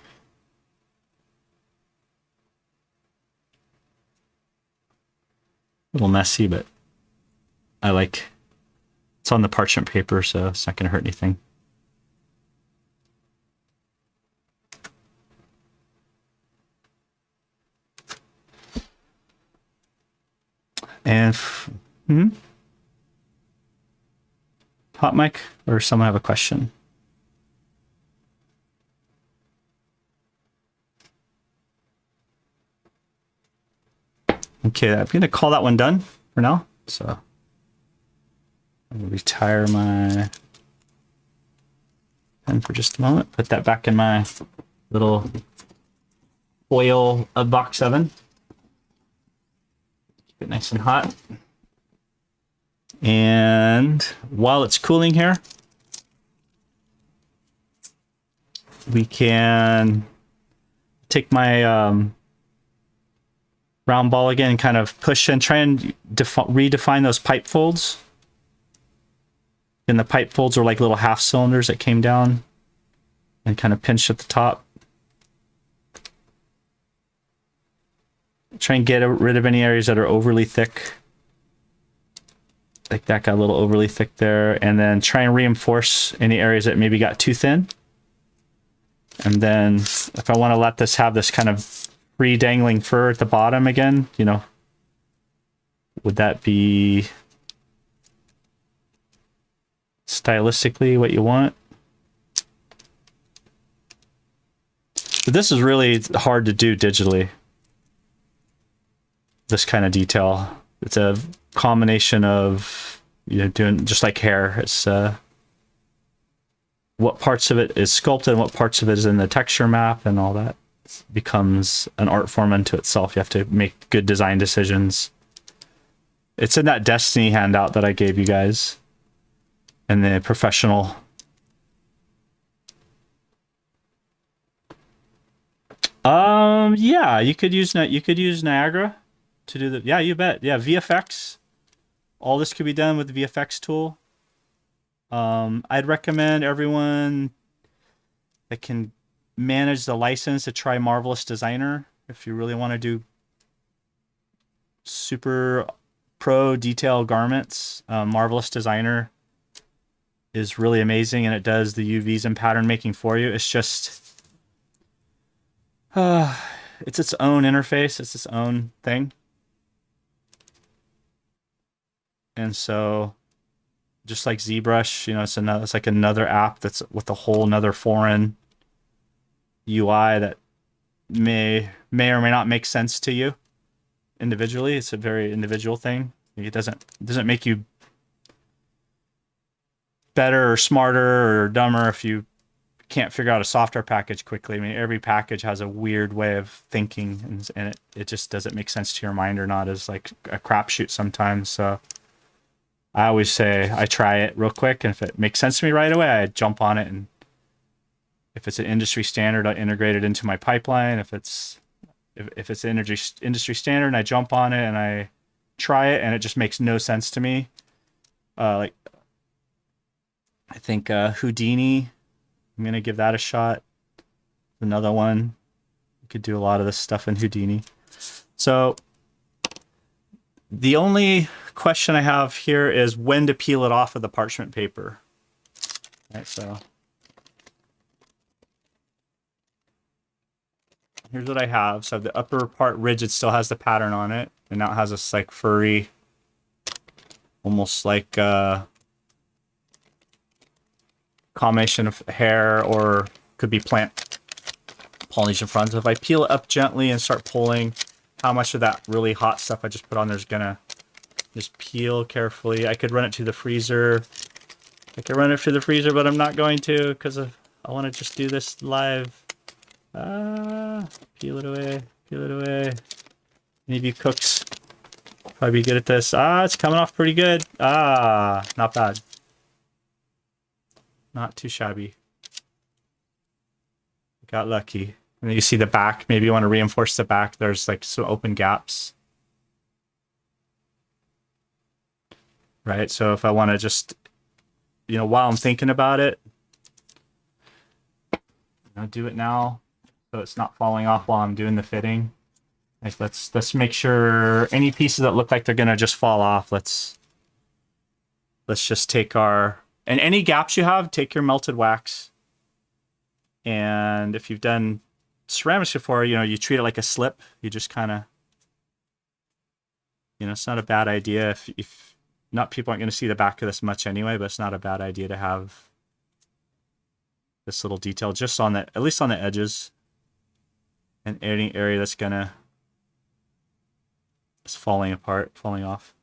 little messy, but I like it's on the parchment paper, so it's not going to hurt anything. And hot mic, or someone have a question? Okay, I'm gonna call that one done for now. So I'm gonna retire my pen for just a moment. Put that back in my little foil of box oven. Keep it nice and hot. And while it's cooling here, we can take my round ball again and kind of push and try and redefine those pipe folds. And the pipe folds are like little half cylinders that came down and kind of pinched at the top. Try and get rid of any areas that are overly thick. Like that got a little overly thick there. And then try and reinforce any areas that maybe got too thin. And then if I want to let this have this kind of free dangling fur at the bottom again, you know, would that be stylistically what you want? But this is really hard to do digitally. This kind of detail. It's a combination of, you know, doing just like hair. It's what parts of it is sculpted and what parts of it is in the texture map, and all that becomes an art form unto itself. You have to make good design decisions. It's in that Destiny handout that I gave you guys, and the professional. Yeah, you could use Niagara to do the, yeah, you bet. Yeah, VFX. All this could be done with the VFX tool. I'd recommend everyone that can manage the license to try Marvelous Designer if you really want to do super pro detail garments. Marvelous Designer is really amazing, and it does the UVs and pattern making for you. It's just it's its own interface. It's its own thing. And so just like ZBrush, you know, it's like another app that's with a whole nother foreign UI that may or may not make sense to you individually. It's a very individual thing. It doesn't make you better or smarter or dumber if you can't figure out a software package quickly. I mean, every package has a weird way of thinking, and it just doesn't make sense to your mind or not, as like a crapshoot sometimes. So I always say I try it real quick, and if it makes sense to me right away, I jump on it, and if it's an industry standard, I integrate it into my pipeline. If it's an industry standard, and I jump on it and I try it, and it just makes no sense to me. Like I think Houdini, I'm gonna give that a shot. Another one, you could do a lot of this stuff in Houdini. So the only question I have here is when to peel it off of the parchment paper. All right, so here's what I have. So the upper part rigid still has the pattern on it, and now it has this like furry, almost like combination of hair, or could be plant Polynesian fronds. If I peel it up gently and start pulling, how much of that really hot stuff I just put on there is gonna just peel carefully. I could run it to the freezer. But I'm not going to because I want to just do this live. Peel it away. Any of you cooks probably be good at this. It's coming off pretty good. Not bad. Not too shabby. Got lucky. And then you see the back. Maybe you want to reinforce the back. There's like some open gaps. Right? So if I want to just, while I'm thinking about it, do it now so it's not falling off while I'm doing the fitting. Like let's make sure any pieces that look like they're gonna just fall off, let's just take and any gaps you have, take your melted wax. And if you've done ceramics before, you treat it like a slip. You just kind of, it's not a bad idea if not, people aren't going to see the back of this much anyway, but it's not a bad idea to have this little detail just at least on the edges, and any area that's falling off.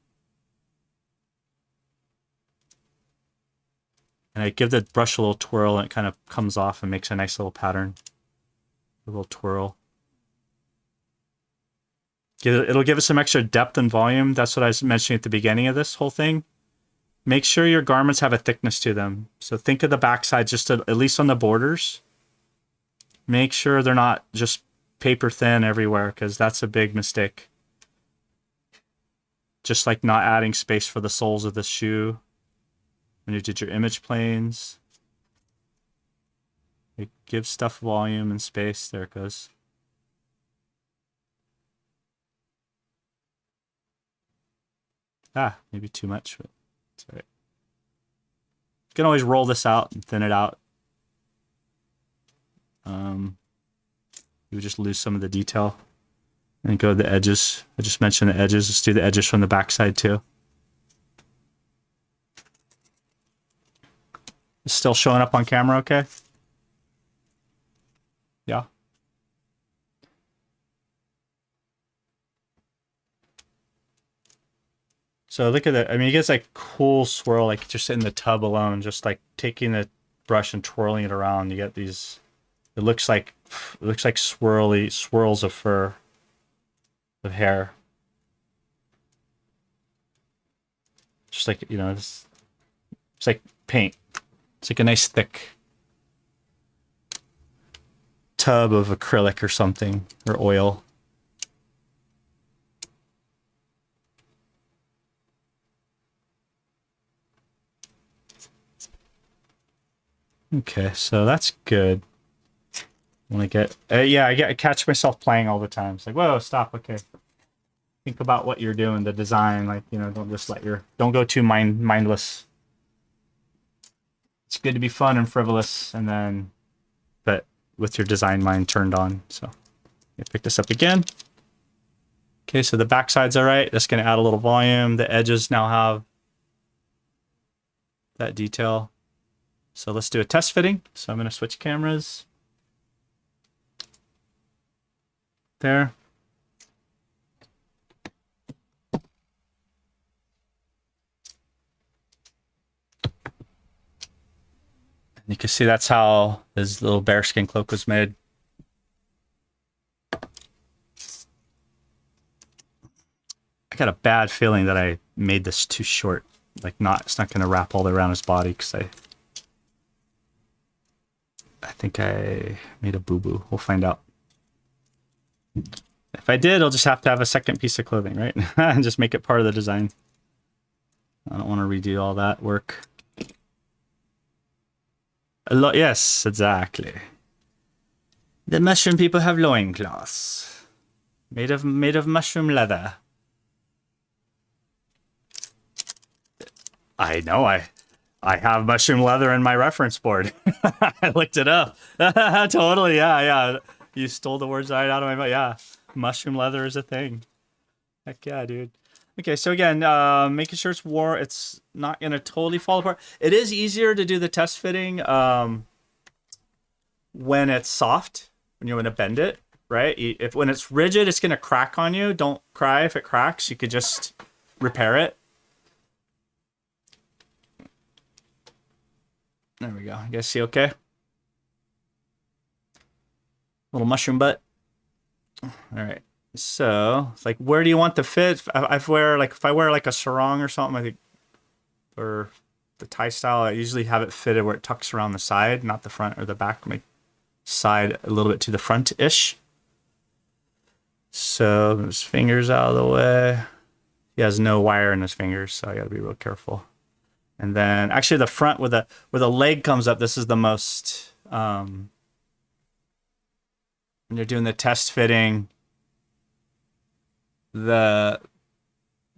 And I give the brush a little twirl, and it kind of comes off and makes a nice little pattern. A little twirl. It'll give it some extra depth and volume. That's what I was mentioning at the beginning of this whole thing. Make sure your garments have a thickness to them. So think of the backside, just at least on the borders. Make sure they're not just paper thin everywhere, because that's a big mistake. Just like not adding space for the soles of the shoe when you did your image planes. It gives stuff volume and space. There it goes. Maybe too much, but it's all right. You can always roll this out and thin it out. You would just lose some of the detail. And go to the edges. I just mentioned the edges. Let's do the edges from the backside too. It's still showing up on camera, okay? Yeah. So look at that. I mean, it gets like cool swirl, like just in the tub alone, just like taking the brush and twirling it around. You get these. It looks like swirls of fur, of hair. Just like it's like paint. It's like a nice thick tub of acrylic or something, or oil. Okay, so that's good. When I get, I catch myself playing all the time. It's like, whoa, stop. Okay, think about what you're doing, the design. Like, don't just don't go too mindless. It's good to be fun and frivolous, but with your design mind turned on. So, pick this up again. Okay, so the backside's all right. That's going to add a little volume. The edges now have that detail. So let's do a test fitting. So I'm going to switch cameras. There. And you can see that's how this little bearskin cloak was made. I got a bad feeling that I made this too short. Like it's not going to wrap all the way around his body, because I think I made a boo-boo. We'll find out. If I did, I'll just have to have a second piece of clothing, right? And just make it part of the design. I don't want to redo all that work. Yes, exactly. The mushroom people have loincloths. Made of mushroom leather. I know, I have mushroom leather in my reference board. I looked it up. Totally, yeah. You stole the words right out of my mouth. Yeah, mushroom leather is a thing. Heck yeah, dude. Okay, so again, making sure it's warm. It's not going to totally fall apart. It is easier to do the test fitting when it's soft, when you want to bend it. right? If when it's rigid, it's gonna crack on you. Don't cry if it cracks. You could just repair it. There we go. You guys see okay? Little mushroom butt. All right. So it's like, where do you want the fit? If I wear like a sarong or something, I think, or the Thai style, I usually have it fitted where it tucks around the side, not the front or the back. My side a little bit to the front-ish. So his fingers out of the way. He has no wire in his fingers, so I got to be real careful. And then actually the front where the leg comes up, this is the most when you're doing the test fitting, the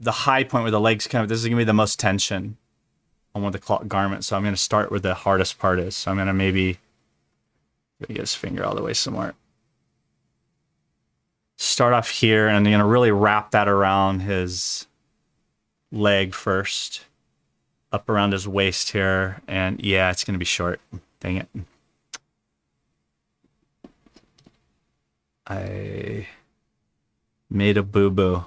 high point where the legs come up, this is gonna be the most tension on one of the garments. So I'm gonna start where the hardest part is. So I'm gonna maybe get his finger all the way somewhere. Start off here, and I'm gonna really wrap that around his leg first, up around his waist here, and yeah, it's gonna be short. Dang it. I made a boo-boo.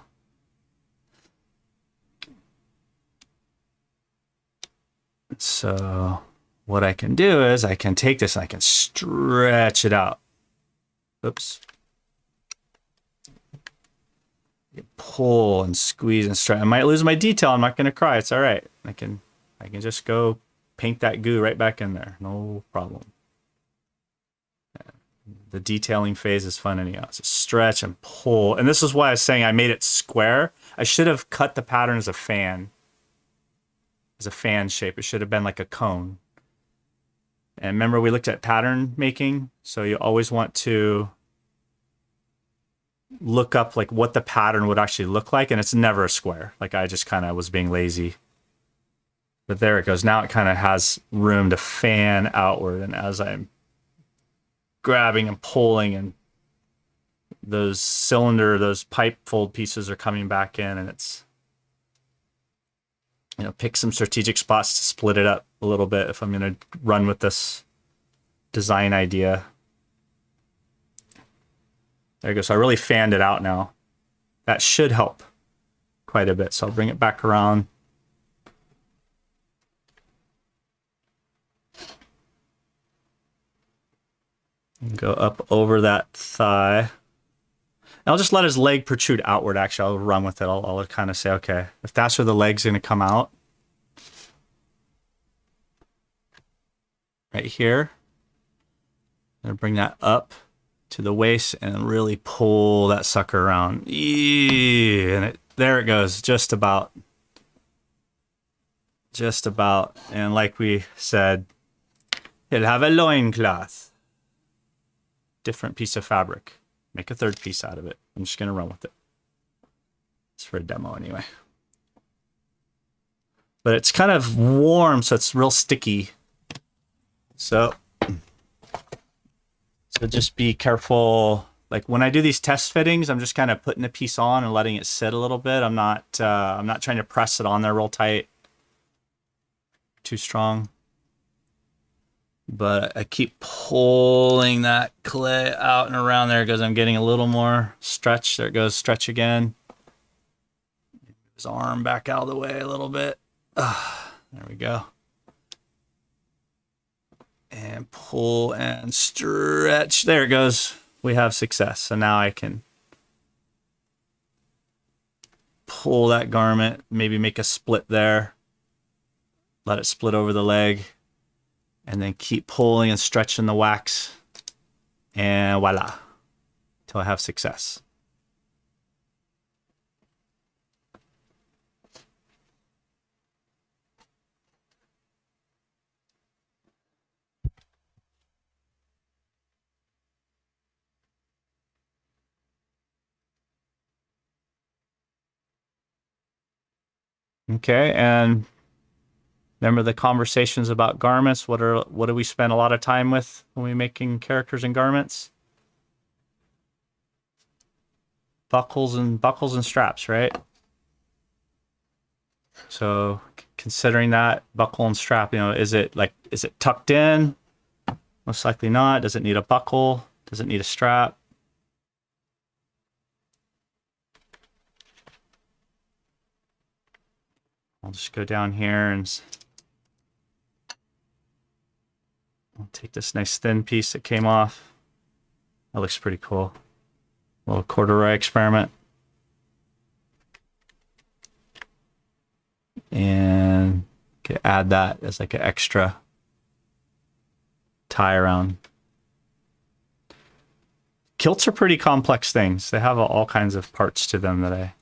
So what I can do is I can take this and I can stretch it out. Oops. You pull and squeeze and stretch. I might lose my detail. I'm not going to cry. It's all right. I can just go paint that goo right back in there. No problem. The detailing phase is fun anyhow. So stretch and pull. And this is why I was saying I made it square. I should have cut the pattern as a fan. As a fan shape. It should have been like a cone. And remember we looked at pattern making? So you always want to look up like what the pattern would actually look like, and it's never a square. Like I just kind of was being lazy. But there it goes. Now it kind of has room to fan outward, and as I'm grabbing and pulling, and those pipe fold pieces are coming back in, and it's, pick some strategic spots to split it up a little bit if I'm going to run with this design idea. There you go. So I really fanned it out now. That should help quite a bit. So I'll bring it back around. And go up over that thigh. And I'll just let his leg protrude outward, actually. I'll run with it. I'll kind of say, okay, if that's where the leg's going to come out, right here, I'm going to bring that up to the waist and really pull that sucker around. And there it goes, just about. And like we said, it'll have a loincloth. Different piece of fabric. Make a third piece out of it. I'm just going to run with it. It's for a demo anyway. But it's kind of warm, so it's real sticky. So just be careful. Like when I do these test fittings, I'm just kind of putting the piece on and letting it sit a little bit. I'm not trying to press it on there real tight, too strong. But I keep pulling that clay out and around there because I'm getting a little more stretch. There it goes, stretch again. His arm back out of the way a little bit. There we go. And pull and stretch. There it goes. We have success. So now I can pull that garment, maybe make a split there. Let it split over the leg. And then keep pulling and stretching the wax. And voila. Till I have success. Okay, and remember the conversations about garments? What do we spend a lot of time with when we're making characters and garments? Buckles and straps, right? So considering that buckle and strap, is it tucked in? Most likely not. Does it need a buckle? Does it need a strap? I'll just go down here and I'll take this nice thin piece that came off. That looks pretty cool. A little corduroy experiment. And could add that as like an extra tie around. Kilts are pretty complex things. They have all kinds of parts to them that I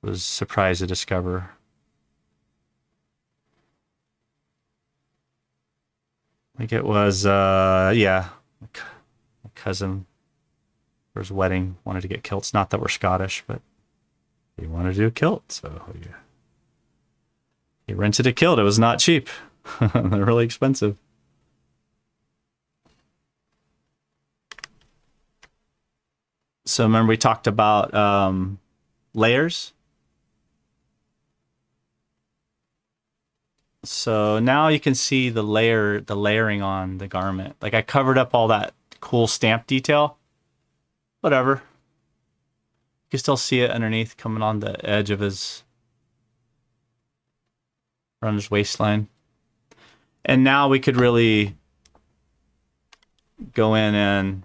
was surprised to discover. I think it was, yeah, my cousin for his wedding wanted to get kilts. Not that we're Scottish, but he wanted to do a kilt, so yeah. He rented a kilt. It was not cheap. They're really expensive. So remember we talked about layers. So now you can see the layering on the garment. Like I covered up all that cool stamp detail. Whatever. You can still see it underneath coming on the edge of his around his waistline. And now we could really go in and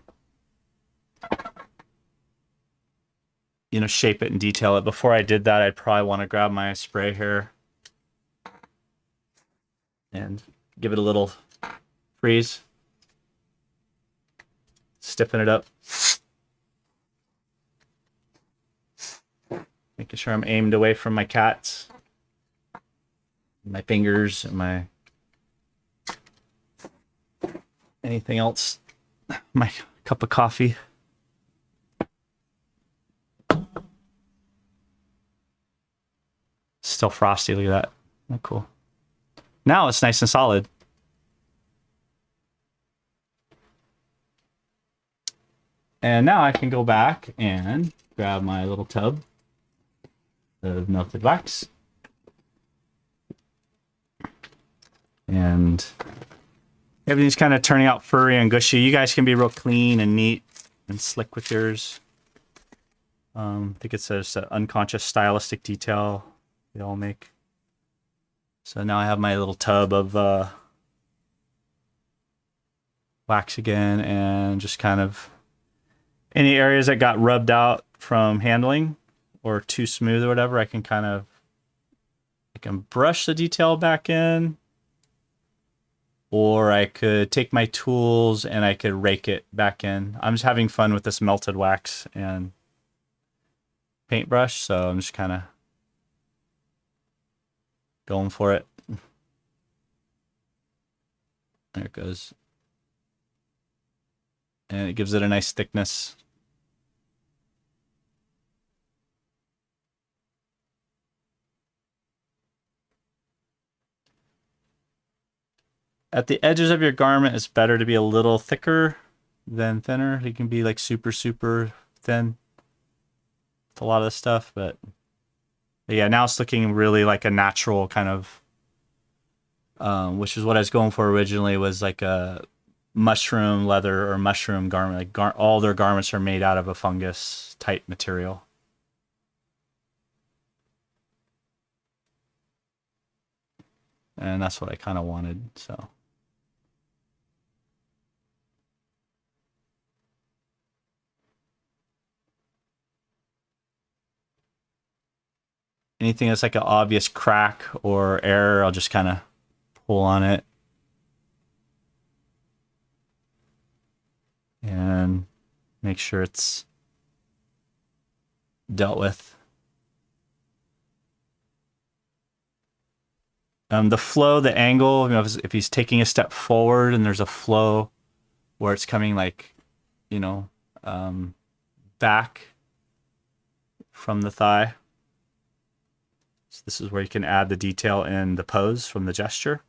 shape it and detail it. Before I did that, I'd probably want to grab my spray here and give it a little freeze. Stiffen it up. Making sure I'm aimed away from my cats, my fingers, and my anything else. My cup of coffee. Still frosty, look at that. Oh, cool. Now it's nice and solid. And now I can go back and grab my little tub of melted wax. And everything's kind of turning out furry and gushy. You guys can be real clean and neat and slick with yours. I think it's just an unconscious stylistic detail they all make. So now I have my little tub of wax again, and just kind of any areas that got rubbed out from handling or too smooth or whatever, I can brush the detail back in, or I could take my tools and I could rake it back in. I'm just having fun with this melted wax and paintbrush, so I'm just kind of going for it. There it goes. And it gives it a nice thickness. At the edges of your garment, it's better to be a little thicker than thinner. It can be like super, super thin with a lot of the stuff, but yeah, now it's looking really like a natural kind of, which is what I was going for originally, was like a mushroom leather or mushroom garment. Like all their garments are made out of a fungus type material. And that's what I kind of wanted, so. Anything that's like an obvious crack or error, I'll just kind of pull on it. And make sure it's dealt with. The flow, the angle, if he's taking a step forward and there's a flow where it's coming like, back from the thigh. So this is where you can add the detail in the pose from the gesture.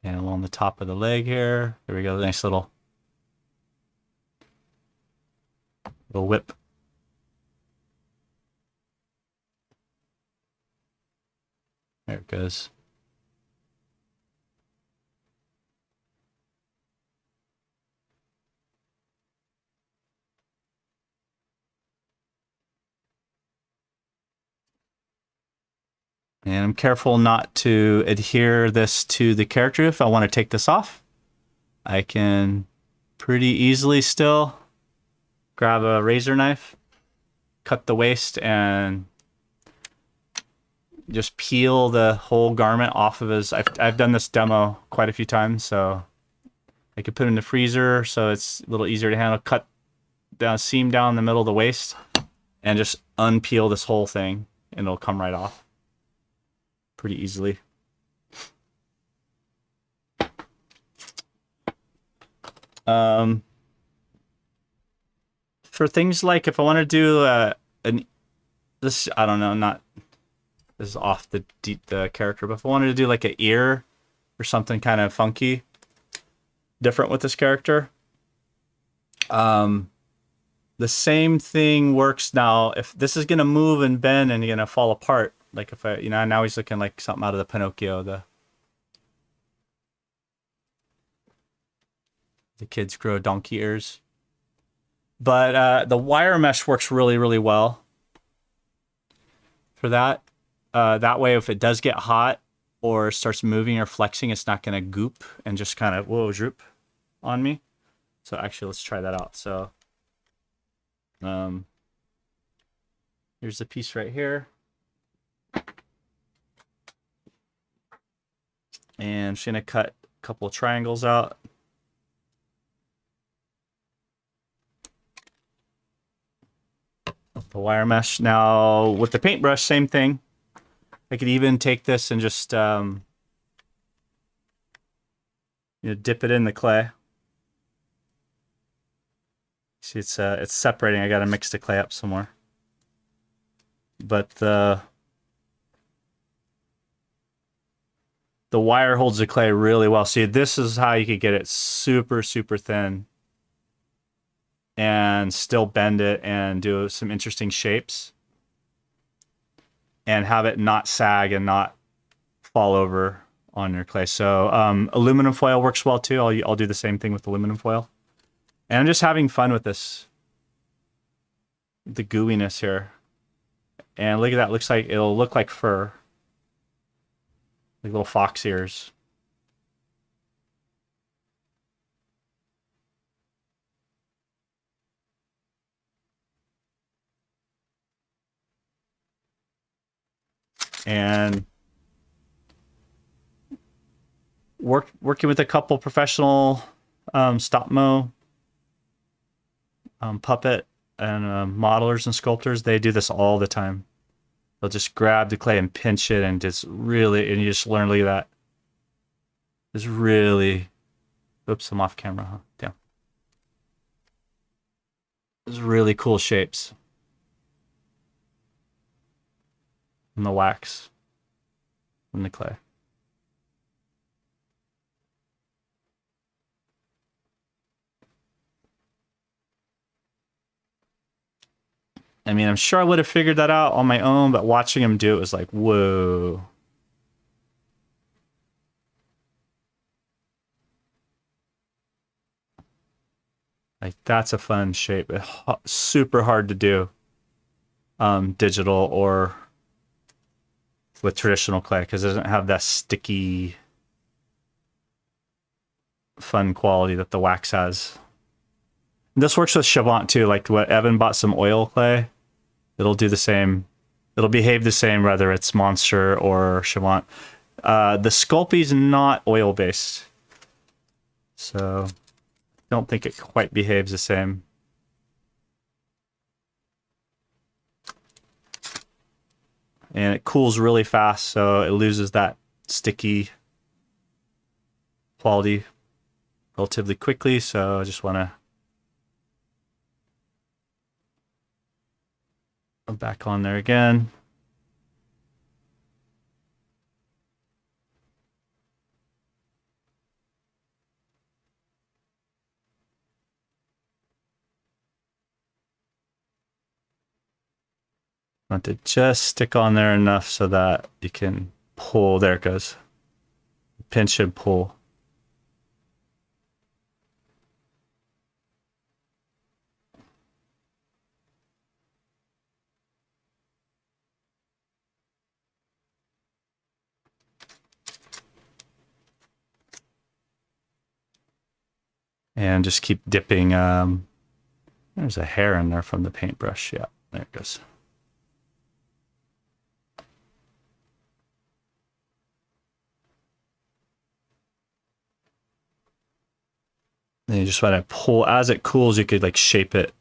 And along the top of the leg here, there we go, nice little whip. There it goes. And I'm careful not to adhere this to the character. If I want to take this off, I can pretty easily still grab a razor knife, cut the waist, and just peel the whole garment off of his. I've done this demo quite a few times, so I could put it in the freezer so it's a little easier to handle. Cut down, seam down the middle of the waist, and just unpeel this whole thing, and it'll come right off pretty easily. For things like if I want to do this, I don't know, not this is off the character, but if I wanted to do like an ear or something kind of funky, different with this character, the same thing works now. If this is gonna move and bend and gonna fall apart, like if I, now he's looking like something out of the Pinocchio, the kids grow donkey ears. But the wire mesh works really, really well for that. That way, if it does get hot or starts moving or flexing, it's not going to goop and just kind of, whoa, droop on me. So actually, let's try that out. So here's the piece right here. And I'm just going to cut a couple of triangles out. The wire mesh. Now, with the paintbrush, same thing. I could even take this and just dip it in the clay. See, it's separating. I got to mix the clay up some more. But the wire holds the clay really well. See, this is how you could get it super, super thin and still bend it and do some interesting shapes and have it not sag and not fall over on your clay. So aluminum foil works well too. I'll do the same thing with aluminum foil. And I'm just having fun with this, the gooiness here. And look at that, it'll look like fur. Like little fox ears. And working with a couple professional stop-mo puppet and modelers and sculptors, they do this all the time. They'll just grab the clay and pinch it and just really, and you just learn, look at that. It's really, oops, I'm off camera, huh? Damn. There's really cool shapes in the wax, in the clay. I mean, I'm sure I would have figured that out on my own, but watching him do it was like, whoa. Like, that's a fun shape. Super hard to do digital or with traditional clay because it doesn't have that sticky, fun quality that the wax has. And this works with Chavant too. Like what Evan bought some oil clay. It'll do the same. It'll behave the same whether it's Monster or Chavant. The Sculpey's not oil based, so don't think it quite behaves the same. And it cools really fast, so it loses that sticky quality relatively quickly. So I just want to go back on there again. Want to just stick on there enough so that you can pull. There it goes. Pinch and pull. And just keep dipping. There's a hair in there from the paintbrush. Yeah, there it goes. Then you just want to pull, as it cools, you could like shape it.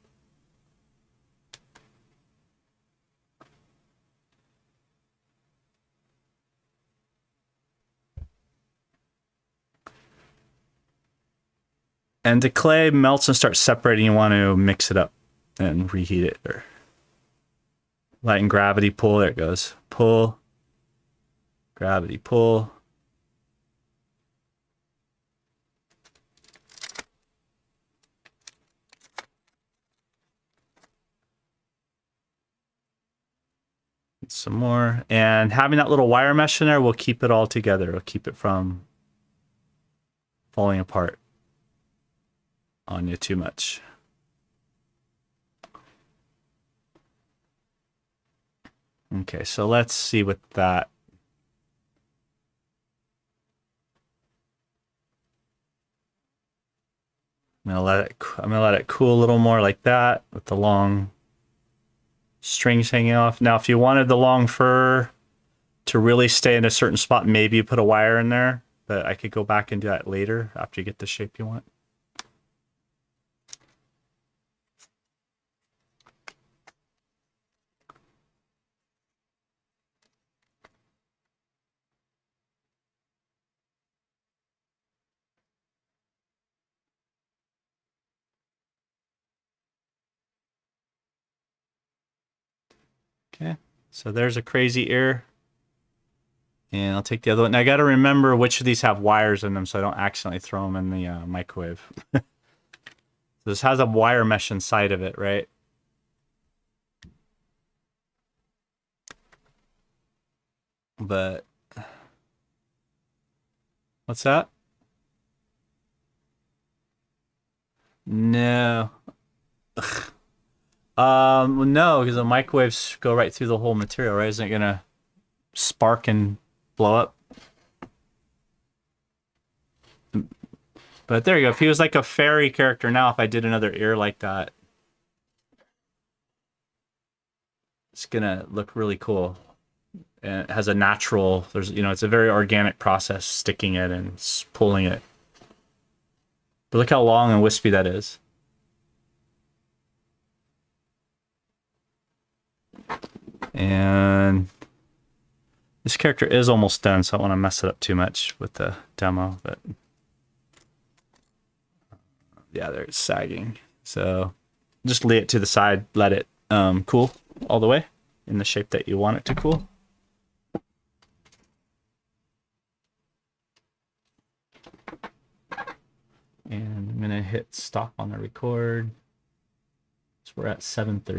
And the clay melts and starts separating. You want to mix it up and reheat it. Or light and gravity pull. There it goes. Pull. Gravity pull. Some more. And having that little wire mesh in there will keep it all together. It'll keep it from falling apart on you too much. Okay, so let's see what that. I'm gonna let it cool a little more like that with the long strings hanging off. Now, if you wanted the long fur to really stay in a certain spot, maybe you put a wire in there, but I could go back and do that later after you get the shape you want. Okay, so there's a crazy ear. And I'll take the other one. Now I got to remember which of these have wires in them so I don't accidentally throw them in the microwave. This has a wire mesh inside of it, right? But what's that? No. No, because the microwaves go right through the whole material, right? Isn't it gonna spark and blow up? But there you go. If he was like a fairy character now, if I did another ear like that, it's gonna look really cool. And it has a natural, it's a very organic process, sticking it and pulling it. But look how long and wispy that is. And this character is almost done, so I don't want to mess it up too much with the demo, but yeah, there it's sagging. So just lay it to the side, let it cool all the way in the shape that you want it to cool. And I'm gonna hit stop on the record. So we're at 7:30.